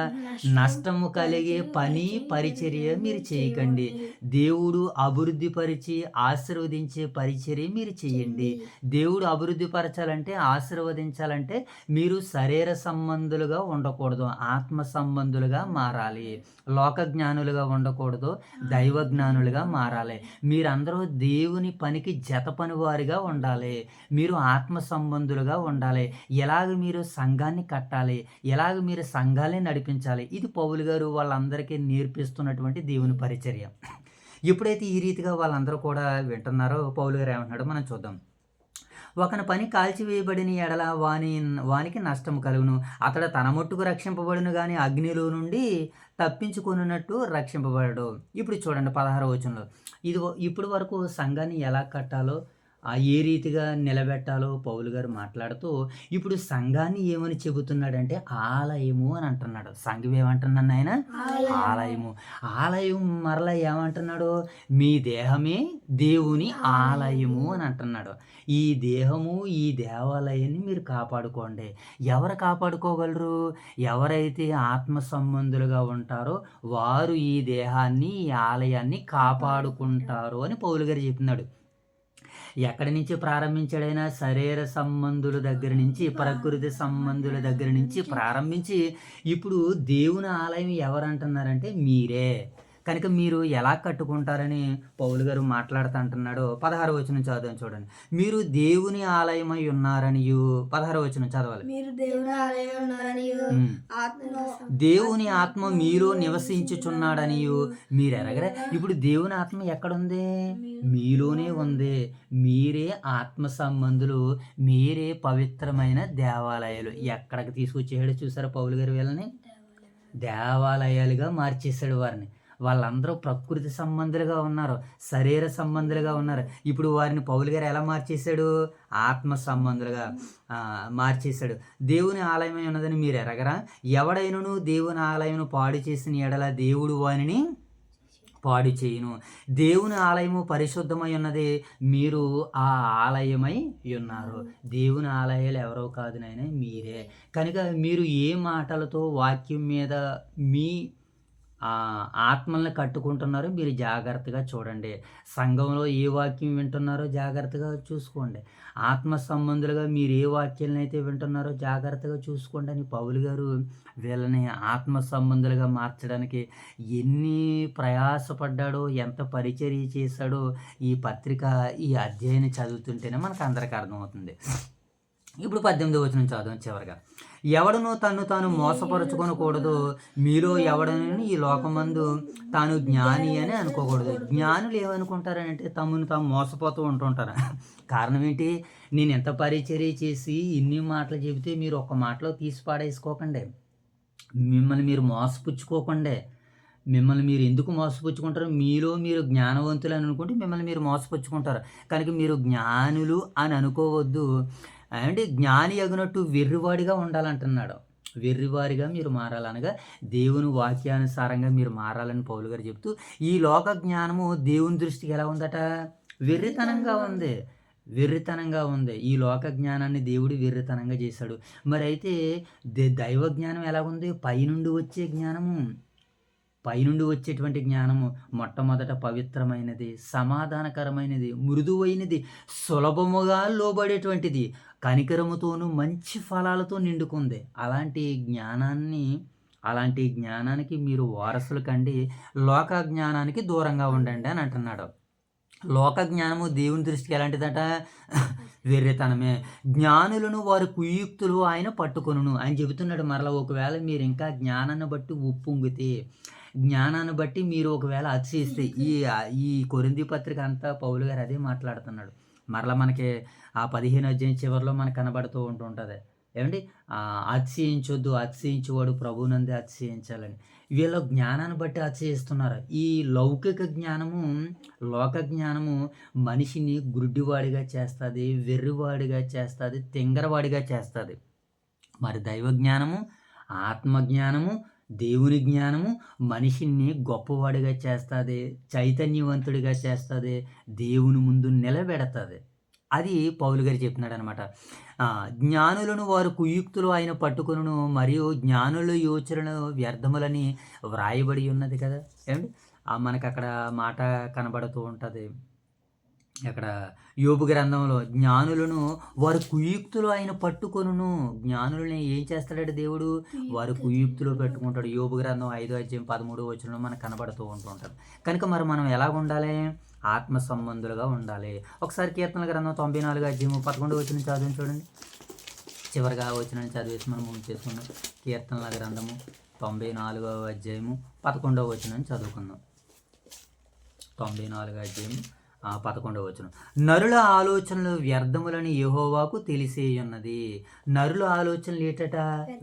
నష్టము కలిగే పని, పరిచర్య మీరు చేయకండి. దేవుడు అభివృద్ధి పరిచి ఆశీర్వదించే పరిచర్య మీరు చేయండి. దేవుడు అభివృద్ధి పరచాలంటే, ఆశీర్వదించాలంటే మీరు శరీర సంబంధులుగా ఉండకూడదు, ఆత్మ సంబంధులుగా మారాలి. లోక జ్ఞానులుగా ఉండకూడదు, దైవ జ్ఞానులుగా మారాలి. మీరందరూ దేవుని పనికి జత పని వారిగా ఉండాలి. మీరు ఆత్మ సంబంధులుగా ఉండాలి. ఎలాగ మీరు సంఘాన్ని కట్టాలి, ఎలాగ మీరు సంఘాలే నడిపించాలి. ఇది పౌలు గారు వాళ్ళందరికీ నేర్పిస్తున్నటువంటి దేవుని పరిచర్య. ఎప్పుడైతే ఈ రీతిగా వాళ్ళందరూ కూడా వింటున్నారో పౌలు గారు ఏమంటున్నాడో మనం చూద్దాం. ఒకని పని కాల్చివేయబడిన ఎడల వానికి నష్టం కలుగును. అతడు తన మట్టుకు రక్షింపబడును కానీ అగ్నిలో నుండి తప్పించుకున్నట్టు రక్షింపబడడు. ఇప్పుడు చూడండి 16వ వచనంలో, ఇప్పుడు వరకు సంఘాన్ని ఎలా కట్టాలో ఏ రీతిగా నిలబెట్టాలో పౌలు గారు మాట్లాడుతూ ఇప్పుడు సంఘాన్ని ఏమని చెబుతున్నాడంటే ఆలయము అని అంటున్నాడు. సంఘం ఏమంటున్నాడు ఆయన? ఆలయము. ఆలయం మరలా ఏమంటున్నాడు? మీ దేహమే దేవుని ఆలయము అని అంటున్నాడు. ఈ దేహము ఈ దేవాలయాన్ని మీరు కాపాడుకోండి. ఎవరు కాపాడుకోగలరు? ఎవరైతే ఆత్మ సంబంధులుగా ఉంటారో వారు ఈ దేహాన్ని ఈ ఆలయాన్ని కాపాడుకుంటారు అని పౌలు గారు చెప్తున్నాడు. ఎక్కడి నుంచి ప్రారంభించాడైనా శరీర సంబంధుల దగ్గర నుంచి ప్రకృతి సంబంధుల దగ్గర నుంచి ప్రారంభించి ఇప్పుడు దేవుని ఆలయం ఎవరంటున్నారంటే మీరే. కనుక మీరు ఎలా కట్టుకుంటారని పౌలు గారు మాట్లాడుతూ అంటున్నాడు. 16వ వచనం చదవండి చూడండి. మీరు దేవుని ఆలయమై ఉన్నారనియు 16వ వచనం చదవాలి. మీరు దేవుని ఆలయం ఉన్నారనియు ఆత్మ దేవుని ఆత్మ మీలో నివసించుచున్నాడనియు మీరు ఎరగరా. ఇప్పుడు దేవుని ఆత్మ ఎక్కడుంది? మీలోనే ఉంది. మీరే ఆత్మ సంబంధులు, మీరే పవిత్రమైన దేవాలయాలు. ఎక్కడికి తీసుకొచ్చేసాడు చూసారా పౌలు గారు? వీళ్ళని దేవాలయాలుగా మార్చేశాడు వారిని. వాళ్ళందరూ ప్రకృతి సంబంధులుగా ఉన్నారు, శరీర సంబంధులుగా ఉన్నారు. ఇప్పుడు వారిని పౌలు గారు ఎలా మార్చేశాడు? ఆత్మ సంబంధులుగా మార్చేశాడు. దేవుని ఆలయమై ఉన్నదని మీరు ఎరగరా. ఎవడైనను దేవుని ఆలయమును పాడు చేసిన ఎడల దేవుడు వానిని పాడు చేయును. దేవుని ఆలయము పరిశుద్ధమై ఉన్నది, మీరు ఆ ఆలయమై ఉన్నారు. దేవుని ఆలయాలు ఎవరో కాదు నాయన, మీరే. కనుక మీరు ఏ మాటలతో వాక్యం మీద మీ ఆత్మల్ని కట్టుకుంటున్నారో మీరు జాగ్రత్తగా చూడండి. సంఘంలో ఏ వాక్యం వింటున్నారో జాగ్రత్తగా చూసుకోండి. ఆత్మ సంబంధులుగా మీరు ఏ వాక్యాలను అయితే వింటున్నారో జాగ్రత్తగా చూసుకోండి అని పౌలు గారు వీళ్ళని ఆత్మ సంబంధులుగా మార్చడానికి ఎన్ని ప్రయాసపడ్డాడో, ఎంత పరిచర్య చేశాడో ఈ పత్రిక ఈ అధ్యాయాన్ని చదువుతుంటేనే మనకు అందరికీ అర్థమవుతుంది. ఇప్పుడు 18వ వచనం చదువు చివరిగా. ఎవడను తను తాను మోసపరుచుకొనకూడదు. మీలో ఎవడను ఈ లోకమందు తాను జ్ఞాని అని అనుకోకూడదు. జ్ఞానులు ఏమనుకుంటారంటే తమను తాము మోసపోతూ ఉంటుంటారు. కారణం ఏంటి? నేను ఎంత పరిచర్య చేసి ఇన్ని మాటలు చెబితే మీరు ఒక్క మాటలో తీసి పాడేసుకోకండి. మిమ్మల్ని మీరు మోసపుచ్చుకోకండి. మిమ్మల్ని మీరు ఎందుకు మోసపుచ్చుకుంటారు? మీలో మీరు జ్ఞానవంతులు అని అనుకుంటే మిమ్మల్ని మీరు మోసపుచ్చుకుంటారు. కనుక మీరు జ్ఞానులు అని అనుకోవద్దు. అంటే జ్ఞాని అగినట్టు వెర్రివాడిగా ఉండాలంటున్నాడు. వెర్రివారిగా మీరు మారాలనగా దేవుని వాక్యానుసారంగా మీరు మారాలని పౌలు గారు చెప్తూ, ఈ లోక జ్ఞానము దేవుని దృష్టికి ఎలా ఉందట? వెర్రితనంగా ఉంది. వెర్రితనంగా ఉంది. ఈ లోక జ్ఞానాన్ని దేవుడు వెర్రితనంగా చేశాడు. మరి అయితే దైవ జ్ఞానం ఎలా ఉంది? పైనుండి వచ్చే జ్ఞానము. పైనుండి వచ్చేటువంటి జ్ఞానము మొట్టమొదట పవిత్రమైనది, సమాధానకరమైనది, మృదువైనది, సులభముగా లోబడేటువంటిది, కనికరముతోనూ మంచి ఫలాలతో నిండుకుంది. అలాంటి జ్ఞానానికి మీరు వారసులు కండి, లోక జ్ఞానానికి దూరంగా ఉండండి అని అంటున్నాడు. లోక జ్ఞానము దేవుని దృష్టికి ఎలాంటిదట? వెర్రితనమే. జ్ఞానులను వారి కుయుక్తులు ఆయన పట్టుకొనును అని చెబుతున్నాడు. మరలా ఒకవేళ మీరు ఇంకా జ్ఞానాన్ని బట్టి ఉప్పొంగితే, జ్ఞానాన్ని బట్టి మీరు ఒకవేళ అతిశయిస్తే, ఈ కొరింథీ పత్రిక అంతా పౌలు గారు అదే మాట్లాడుతున్నాడు. మరలా మనకి ఆ 15వ అధ్యాయం చివరిలో మనకు కనబడుతూ ఉంటుంటుంది. ఏమండి? అతిశయించొద్దు, అతిశయించేవాడు ప్రభువునందే అతిశయించాలని. వీళ్ళ జ్ఞానాన్ని బట్టి అతిశయిస్తున్నారు. ఈ లౌకిక జ్ఞానము, లోక జ్ఞానము మనిషిని గుడ్డివాడిగా చేస్తుంది, వెర్రివాడిగా చేస్తుంది, తింగరవాడిగా చేస్తుంది. మరి దైవ జ్ఞానము, ఆత్మజ్ఞానము, దేవుని జ్ఞానము మనిషిని గొప్పవాడిగా చేస్తుంది, చైతన్యవంతుడిగా చేస్తుంది, దేవుని ముందు నిలబెడతుంది. అది పౌలు గారు చెప్తున్నాడు అనమాట. జ్ఞానులను వారు కుయుక్తులు ఆయన పట్టుకొనును, మరియు జ్ఞానుల యోచనలు వ్యర్థములని వ్రాయబడి ఉన్నది కదా. ఏమండి? మనకు అక్కడ మాట కనబడుతూ ఉంటుంది. అక్కడ యోబు గ్రంథంలో జ్ఞానులను వారు కుయుక్తులు ఆయన పట్టుకొనును. జ్ఞానులని ఏం చేస్తాడు దేవుడు? వారు కుయుక్తులు పెట్టుకుంటాడు. యోబు గ్రంథం 5వ అధ్యాయం 13వ వచనంలో మనకు కనబడుతూ ఉంటుంటుంది. కనుక మరి మనం ఎలాగ ఉండాలి? ఆత్మ సంబంధులుగా ఉండాలి. ఒకసారి కీర్తనల గ్రంథం 94వ అధ్యాయం 11వ వచనం చదివి చూడండి. చివరిగా వచనాన్ని చదివేసి మనం ముందు చేసుకున్నాం. కీర్తనల గ్రంథము 94వ అధ్యాయము 11వ వచనాన్ని చదువుకుందాం. 94వ అధ్యాయం 11వ వచనం. నరుల ఆలోచనలు వ్యర్థములని యెహోవాకు తెలిసేయున్నది. నరుల ఆలోచనలు ఏటట?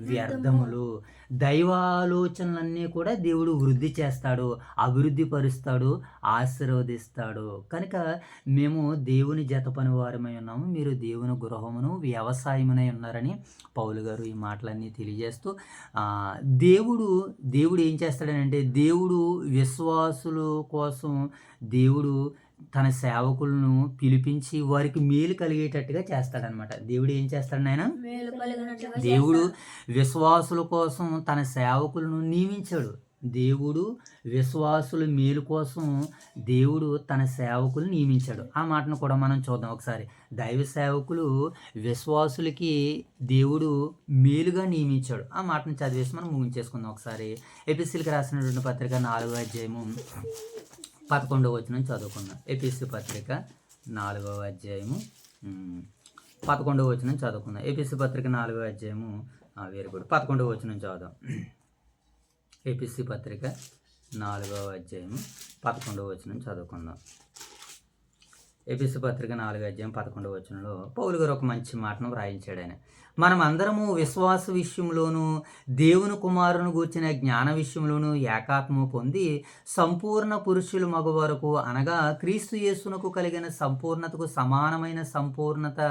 వ్యర్థములు. దైవాలోచనలన్నీ కూడా దేవుడు వృద్ధి చేస్తాడు, అభివృద్ధి పరుస్తాడు, ఆశీర్వదిస్తాడు. కనుక మేము దేవుని జత పని వారమై ఉన్నాము, మీరు దేవుని గృహమును వ్యవసాయమునై ఉన్నారని పౌలు గారు ఈ మాటలన్నీ తెలియజేస్తూ దేవుడు ఏం చేస్తాడనంటే, దేవుడు విశ్వాసుల కోసం దేవుడు తన సేవకులను పిలిపించి వారికి మేలు కలిగేటట్టుగా చేస్తాడనమాట. దేవుడు ఏం చేస్తాడు నాయన? మేలు కలిగినట్లుగా దేవుడు విశ్వాసుల కోసం తన సేవకులను నియమించాడు. దేవుడు విశ్వాసుల మేలు కోసం దేవుడు తన సేవకులు నియమించాడు. ఆ మాటను కూడా మనం చూద్దాం ఒకసారి. దైవ సేవకులు విశ్వాసులకి దేవుడు మేలుగా నియమించాడు. ఆ మాటను చదివేసి మనం ముగించేసుకుందాం ఒకసారి. ఎపిసిల్కి రాసినటువంటి పత్రిక 4వ అధ్యాయము 11వ వచనం చదువుకుందాం. ఎపిసి పత్రిక 4వ అధ్యాయము 11వ వచనం చదువుకుందాం. ఎపిసి పత్రిక 4వ అధ్యాయము వెరీ గుడ్ 11వ వచనం చదువుదాం. ఎపిసి పత్రిక 4వ అధ్యాయము 11వ వచనం చదువుకుందాం. ఎపిసి పత్రిక 4వ అధ్యాయం 11వ వచనంలో పౌలు గారు ఒక మంచి మాటను వ్రాయించాడు. ఆయన మనం అందరము విశ్వాస విషయంలోనూ దేవుని కుమారుని గూర్చిన జ్ఞాన విషయంలోనూ ఏకాత్మ పొంది సంపూర్ణ పురుషులు మగ వరకు, అనగా క్రీస్తు యేసునకు కలిగిన సంపూర్ణతకు సమానమైన సంపూర్ణత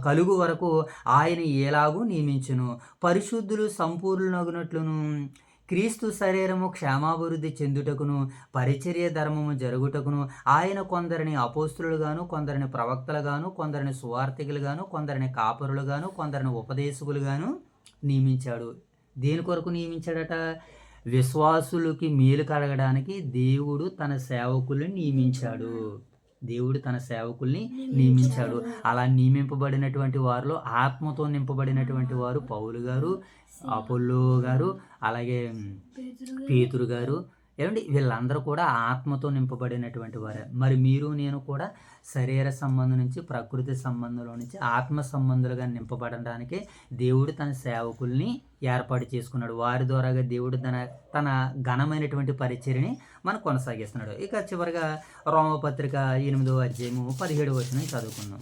కలుగు వరకు ఆయన ఎలాగూ నియమించును. పరిశుద్ధులు సంపూర్ణులగునట్లును, క్రీస్తు శరీరము క్షేమాభివృద్ధి చెందుటకును, పరిచర్య ధర్మము జరుగుటకును ఆయన కొందరిని అపోస్తులుగాను, కొందరిని ప్రవక్తలుగాను, కొందరిని సువార్తికులుగాను, కొందరిని కాపరులుగాను, కొందరిని ఉపదేశకులుగాను నియమించాడు. దేని కొరకు నియమించాడట? విశ్వాసులకి మేలు కలగడానికి దేవుడు తన సేవకుల్ని నియమించాడు. దేవుడు తన సేవకుల్ని నియమించాడు. అలా నియమింపబడినటువంటి వారిలో ఆత్మతో నింపబడినటువంటి వారు పౌలు గారు, అపోల్లో గారు, అలాగే పేతురు గారు, ఏమండి వీళ్ళందరూ కూడా ఆత్మతో నింపబడినటువంటి వారే. మరి మీరు నేను కూడా శరీర సంబంధం నుంచి ప్రకృతి సంబంధంలో నుంచి ఆత్మ సంబంధులుగా నింపబడడానికి దేవుడు తన సేవకుల్ని ఏర్పాటు చేసుకున్నాడు. వారి ద్వారాగా దేవుడు తన ఘనమైనటువంటి పరిచర్యని మనం కొనసాగిస్తున్నాడు. ఇక చివరిగా రోమపత్రిక 8వ అధ్యాయము 17వ వచనం చదువుకుందాం.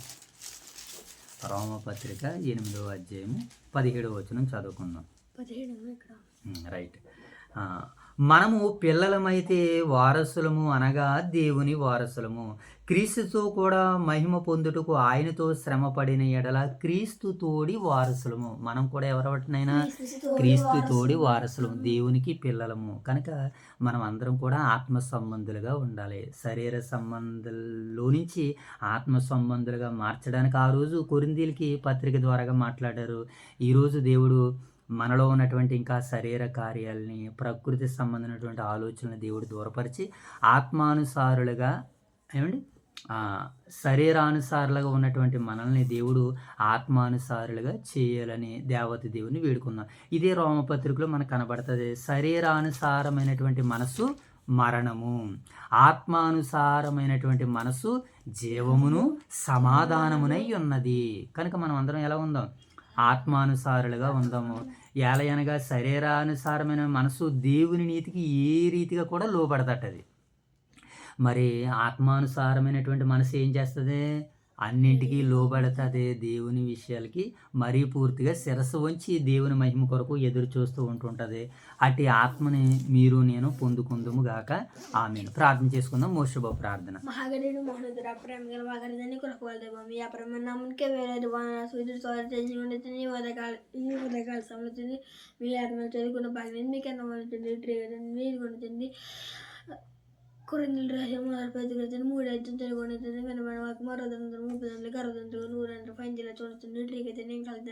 రోమపత్రిక 8వ అధ్యాయము 17వ వచనం చదువుకుందాం. 17 రైట్. మనము పిల్లలమైతే వారసులము, అనగా దేవుని వారసులము, క్రీస్తుతో కూడా మహిమ పొందుటకు ఆయనతో శ్రమ పడిన ఎడల క్రీస్తు తోడి వారసులము. మనం కూడా ఎవరైనా క్రీస్తు తోడి వారసులము, దేవునికి పిల్లలము. కనుక మనం అందరం కూడా ఆత్మ సంబంధులుగా ఉండాలి. శరీర సంబంధంలో నుంచి ఆత్మ సంబంధులుగా మార్చడానికి ఆ రోజు కొరింథీయులకి పత్రిక ద్వారాగా మాట్లాడారు. ఈరోజు దేవుడు మనలో ఉన్నటువంటి ఇంకా శరీర కార్యాలని, ప్రకృతి సంబంధమైనటువంటి ఆలోచనలు దేవుడు దూరపరిచి ఆత్మానుసారులుగా, ఏమండి శరీరానుసారులుగా ఉన్నటువంటి మనల్ని దేవుడు ఆత్మానుసారులుగా చేయాలని దేవత దేవుని వేడుకుందాం. ఇదే రోమపత్రికలో మనకు కనబడుతుంది. శరీరానుసారమైనటువంటి మనసు మరణము, ఆత్మానుసారమైనటువంటి మనసు జీవమును సమాధానమునై ఉన్నది. కనుక మనం అందరం ఎలా ఉందాం? ఆత్మానుసారులుగా ఉందాము. ఏలయనగా శరీరానుసారమైన మనసు దేవుని నీతికి ఏ రీతిగా కూడా లోబడతట్టది. మరి ఆత్మానుసారమైనటువంటి మనసు ఏం చేస్తుంది? అన్నింటికీ లోబడుతుంది. దేవుని విషయాలకి మరీ పూర్తిగా శిరస్సు వంచి దేవుని మహిమ కొరకు ఎదురు చూస్తూ ఉంటుంటుంది. అట్టి ఆత్మని మీరు నేను పొందుకుందుము గాక. ఆమేన్. ప్రార్థన చేసుకుందాం. మోషుభ ప్రార్థన. మహాగణుడు మహోన్నతుడ ప్రేమ గల వాగరదని కొరకు దేవం ఈ అప్రమ నామకే వేరేది వాన సూర్యుడు తోట తెచ్చుకుంటుంది. ఈ ఉదయకాల సమలుతుంది. మీ ఆత్మ చదువుకున్న భాగ్యం మీకు ఎంత ఉంటుంది, మీరు కొనుతుంది. కొరింథీయులకు రాసిన మొదటి పత్రిక 3 తెలుగుతుంది. వెనుబడిన వాక్యం 60 100 ఫైంజిల చూడుతుంది. ట్రీకైతే నేను కలితే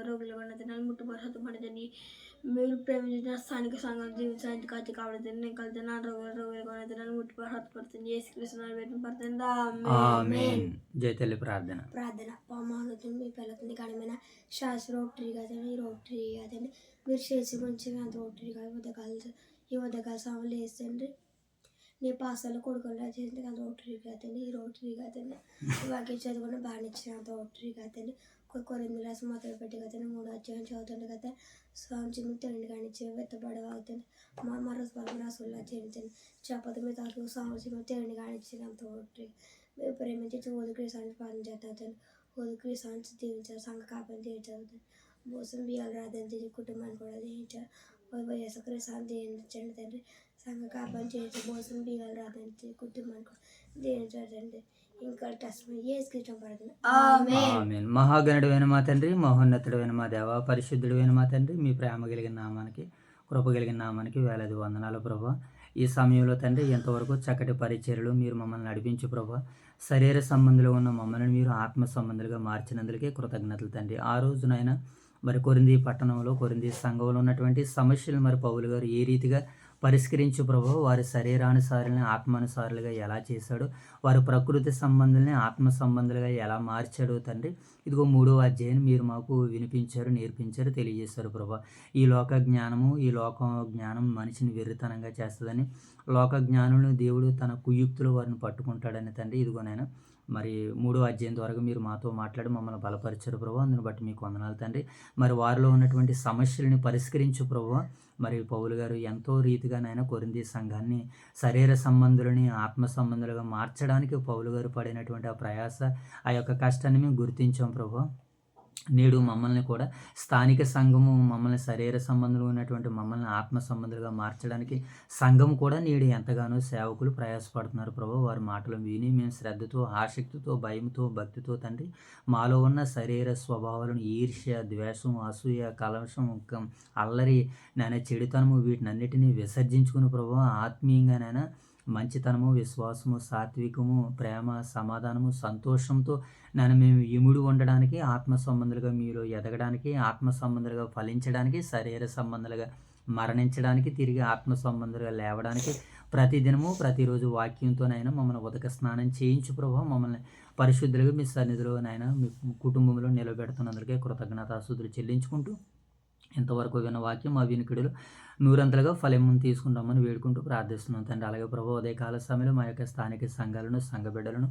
రోగులు కొనతాను, ముట్టుబడి మీరు ప్రేమించిన స్థానిక సంఘం జీవితానికి కాచి కావడుతుంది. నేను కలితే రోగులు కొనతాను, ముట్టుబడి హత్తుపడుతుంది. యేసుక్రీస్తు పడుతుంది. ఆమేన్. జై తల్లి ప్రార్థన. మహోన్నతుడు మీ పిల్లలకి ఘనమైన శాస్త్ర రోటరీ కదండి, ఈ రోటరీ కదండి మీరు చేసి మంచిగా అంత రోటరీ కాదు ఈ ఉదయకాల సమయంలో వేస్తండి. నీ పాసాలు కొడుకులు చేసింది అంత రోటరీ కాదండి, ఈ రోటరీ కాదండి. వాకి చదువుకుని బాగా ఇచ్చిన అంత రోటరీ కాదండి. కొరింథీయుల రాసిన మొదలు పెట్టి కదండి 3వ అధ్యాయం చదువుతుంది కదా. సంవత్సరం తిండి కానిచ్చి వెత్తబడి అవుతుంది. మరోజు రాసుల్లా చేయించండి. చెప్పదు మీ తాకు సంవత్సరం తిండి కానిచ్చింది అంత రోటరీ. మీరు ప్రేమించి ఓదు క్రీసాన్ని ప్రార్థన చేస్తుంది. ఓదు క్రీసాన్ని దీవించారు, సంఘ కాపని తీర్చవుతుంది. మోసం బియ్యాలు రాదని కుటుంబాన్ని కూడా దీవించారు. యేసుక్రీస్తు దీవించండి తండ్రి. సంఘ కాపాడు చేసి మోసం బియ్యాలు రాదని కుటుంబాన్ని కూడా దీవించారు తండ్రి. ఇంకా టెస్ట్ ఏసుక్రీస్తు పడుతుంది. ఆమేన్. మహాగణుడైన మా తండ్రి, మహోన్నతుడైన మా దేవ, పరిశుద్ధుడైన మా తండ్రి, మీ ప్రేమ కలిగిన నామానికి, కృప కలిగిన నామానికి వేలాది వందనాలు ప్రభా. ఈ సమయంలో తండ్రి ఎంతవరకు చక్కటి పరిచర్యలు మీరు మమ్మల్ని నడిపించు ప్రభా. శరీర సంబంధులు ఉన్న మమ్మల్ని మీరు ఆత్మ సంబంధులుగా మార్చినందుకే కృతజ్ఞతలు తండ్రి. ఆ రోజునైనా మరి కొరింథీ పట్టణంలో, కొరింథీ సంఘంలో ఉన్నటువంటి సమస్యలు మరి పౌలు గారు ఏ రీతిగా పరిష్కరించు ప్రభు, వారి శరీరానుసారులని ఆత్మానుసారులుగా ఎలా చేశాడు, వారి ప్రకృతి సంబంధుల్ని ఆత్మ సంబంధులుగా ఎలా మార్చాడు తండ్రి. ఇదిగో 3వ అధ్యాయాన్ని మీరు మాకు వినిపించారు, నేర్పించారు, తెలియజేశారు ప్రభు. ఈ లోక జ్ఞానము, ఈ లోక జ్ఞానం మనిషిని వెర్రితనంగా చేస్తుందని, లోక జ్ఞానులను దేవుడు తన కుయుక్తులు వారిని పట్టుకుంటాడని తండ్రి. ఇదిగోనైనా మరి 3వ అధ్యాయం ద్వారా మీరు మాతో మాట్లాడి మమ్మల్ని బలపరిచారు ప్రభు. అందుని బట్టి మీకు వందనాలు తండ్రి. మరి వారిలో ఉన్నటువంటి సమస్యలను పరిష్కరించు ప్రభు. మరి పౌలు గారు ఎంతో రీతిగానైనా కొరింథీ సంఘాన్ని శరీర సంబంధులని ఆత్మ సంబంధులుగా మార్చడానికి పౌలు గారు పడినటువంటి ఆ ప్రయాస, ఆ యొక్క కష్టాన్ని మేము గుర్తించాం ప్రభు. నేడు మమ్మల్ని కూడా స్థానిక సంఘము మమ్మల్ని శరీర సంబంధులు ఉన్నటువంటి మమ్మల్ని ఆత్మ సంబంధులుగా మార్చడానికి సంఘం కూడా నేడు ఎంతగానో సేవకులు ప్రయాసపడుతున్నారు ప్రభు. వారి మాటలు విని మేము శ్రద్ధతో, ఆసక్తితో, భయంతో, భక్తితో తండ్రి మాలో ఉన్న శరీర స్వభావాలను ఈర్ష్య, ద్వేషం, అసూయ, కలవశం, అల్లరి, చెడుతనము వీటినన్నిటినీ విసర్జించుకుని ప్రభు ఆత్మీయంగానైనా మంచితనము, విశ్వాసము, సాత్వికము, ప్రేమ, సమాధానము, సంతోషంతో మేము ఇముడు ఉండడానికి, ఆత్మ సంబంధులుగా మీరు ఎదగడానికి, ఆత్మ సంబంధులుగా ఫలించడానికి, శరీర సంబంధులుగా మరణించడానికి, తిరిగి ఆత్మ సంబంధులుగా లేవడానికి ప్రతిదినము ప్రతిరోజు వాక్యంతోనైనా మమ్మల్ని ఉదక స్నానం చేయించు ప్రభావ. మమ్మల్ని పరిశుద్ధులుగా మీ సన్నిధిలోనైనా మీ కుటుంబంలో నిలబెడుతున్నందుకే కృతజ్ఞతాస్తుతులు చెల్లించుకుంటూ ఇంతవరకు విన్న వాక్యం మా వినికిడులు నూరంతలుగా ఫలము తీసుకుంటామని వేడుకుంటూ ప్రార్థిస్తున్నాం తండ్రి. అలాగే ప్రభు ఉదయకాల సమయంలో మా యొక్క స్థానిక సంఘాలను, సంఘ బిడ్డలను,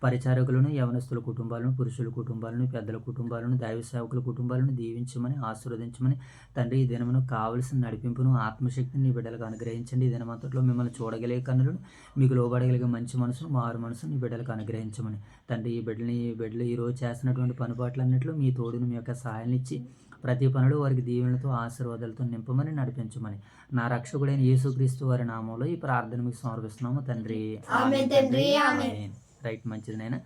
పరిచారకులను, యవనస్తుల కుటుంబాలను, పురుషుల కుటుంబాలను, పెద్దల కుటుంబాలను, దైవ సేవకుల కుటుంబాలను దీవించమని, ఆశీర్వదించమని తండ్రి. ఈ దినమును కావలసిన నడిపింపును, ఆత్మశక్తిని నీ బిడ్డలకు అనుగ్రహించండి. ఈ దినమంతట్లో మిమ్మల్ని చూడగలిగే కన్నులను, మీకు లోబడగలిగే మంచి మనసును, మారు మనసును నీ బిడ్డలకు అనుగ్రహించమని తండ్రి. ఈ బిడ్డలు ఈరోజు చేసినటువంటి పనిపాట్లన్నింటిలో మీ తోడును, మీ యొక్క సహాయాన్ని ఇచ్చి ప్రతి పనులు వారికి దీవెనలతో, ఆశీర్వాదాలతో నింపమని నడిపించమని నా రక్షకుడైన యేసుక్రీస్తు వారి నామంలో ఈ ప్రార్థన మీకు సమర్పిస్తున్నాము తండ్రి. రైట్, మంచిదినైనా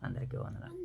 అందరికీ వందనాలు.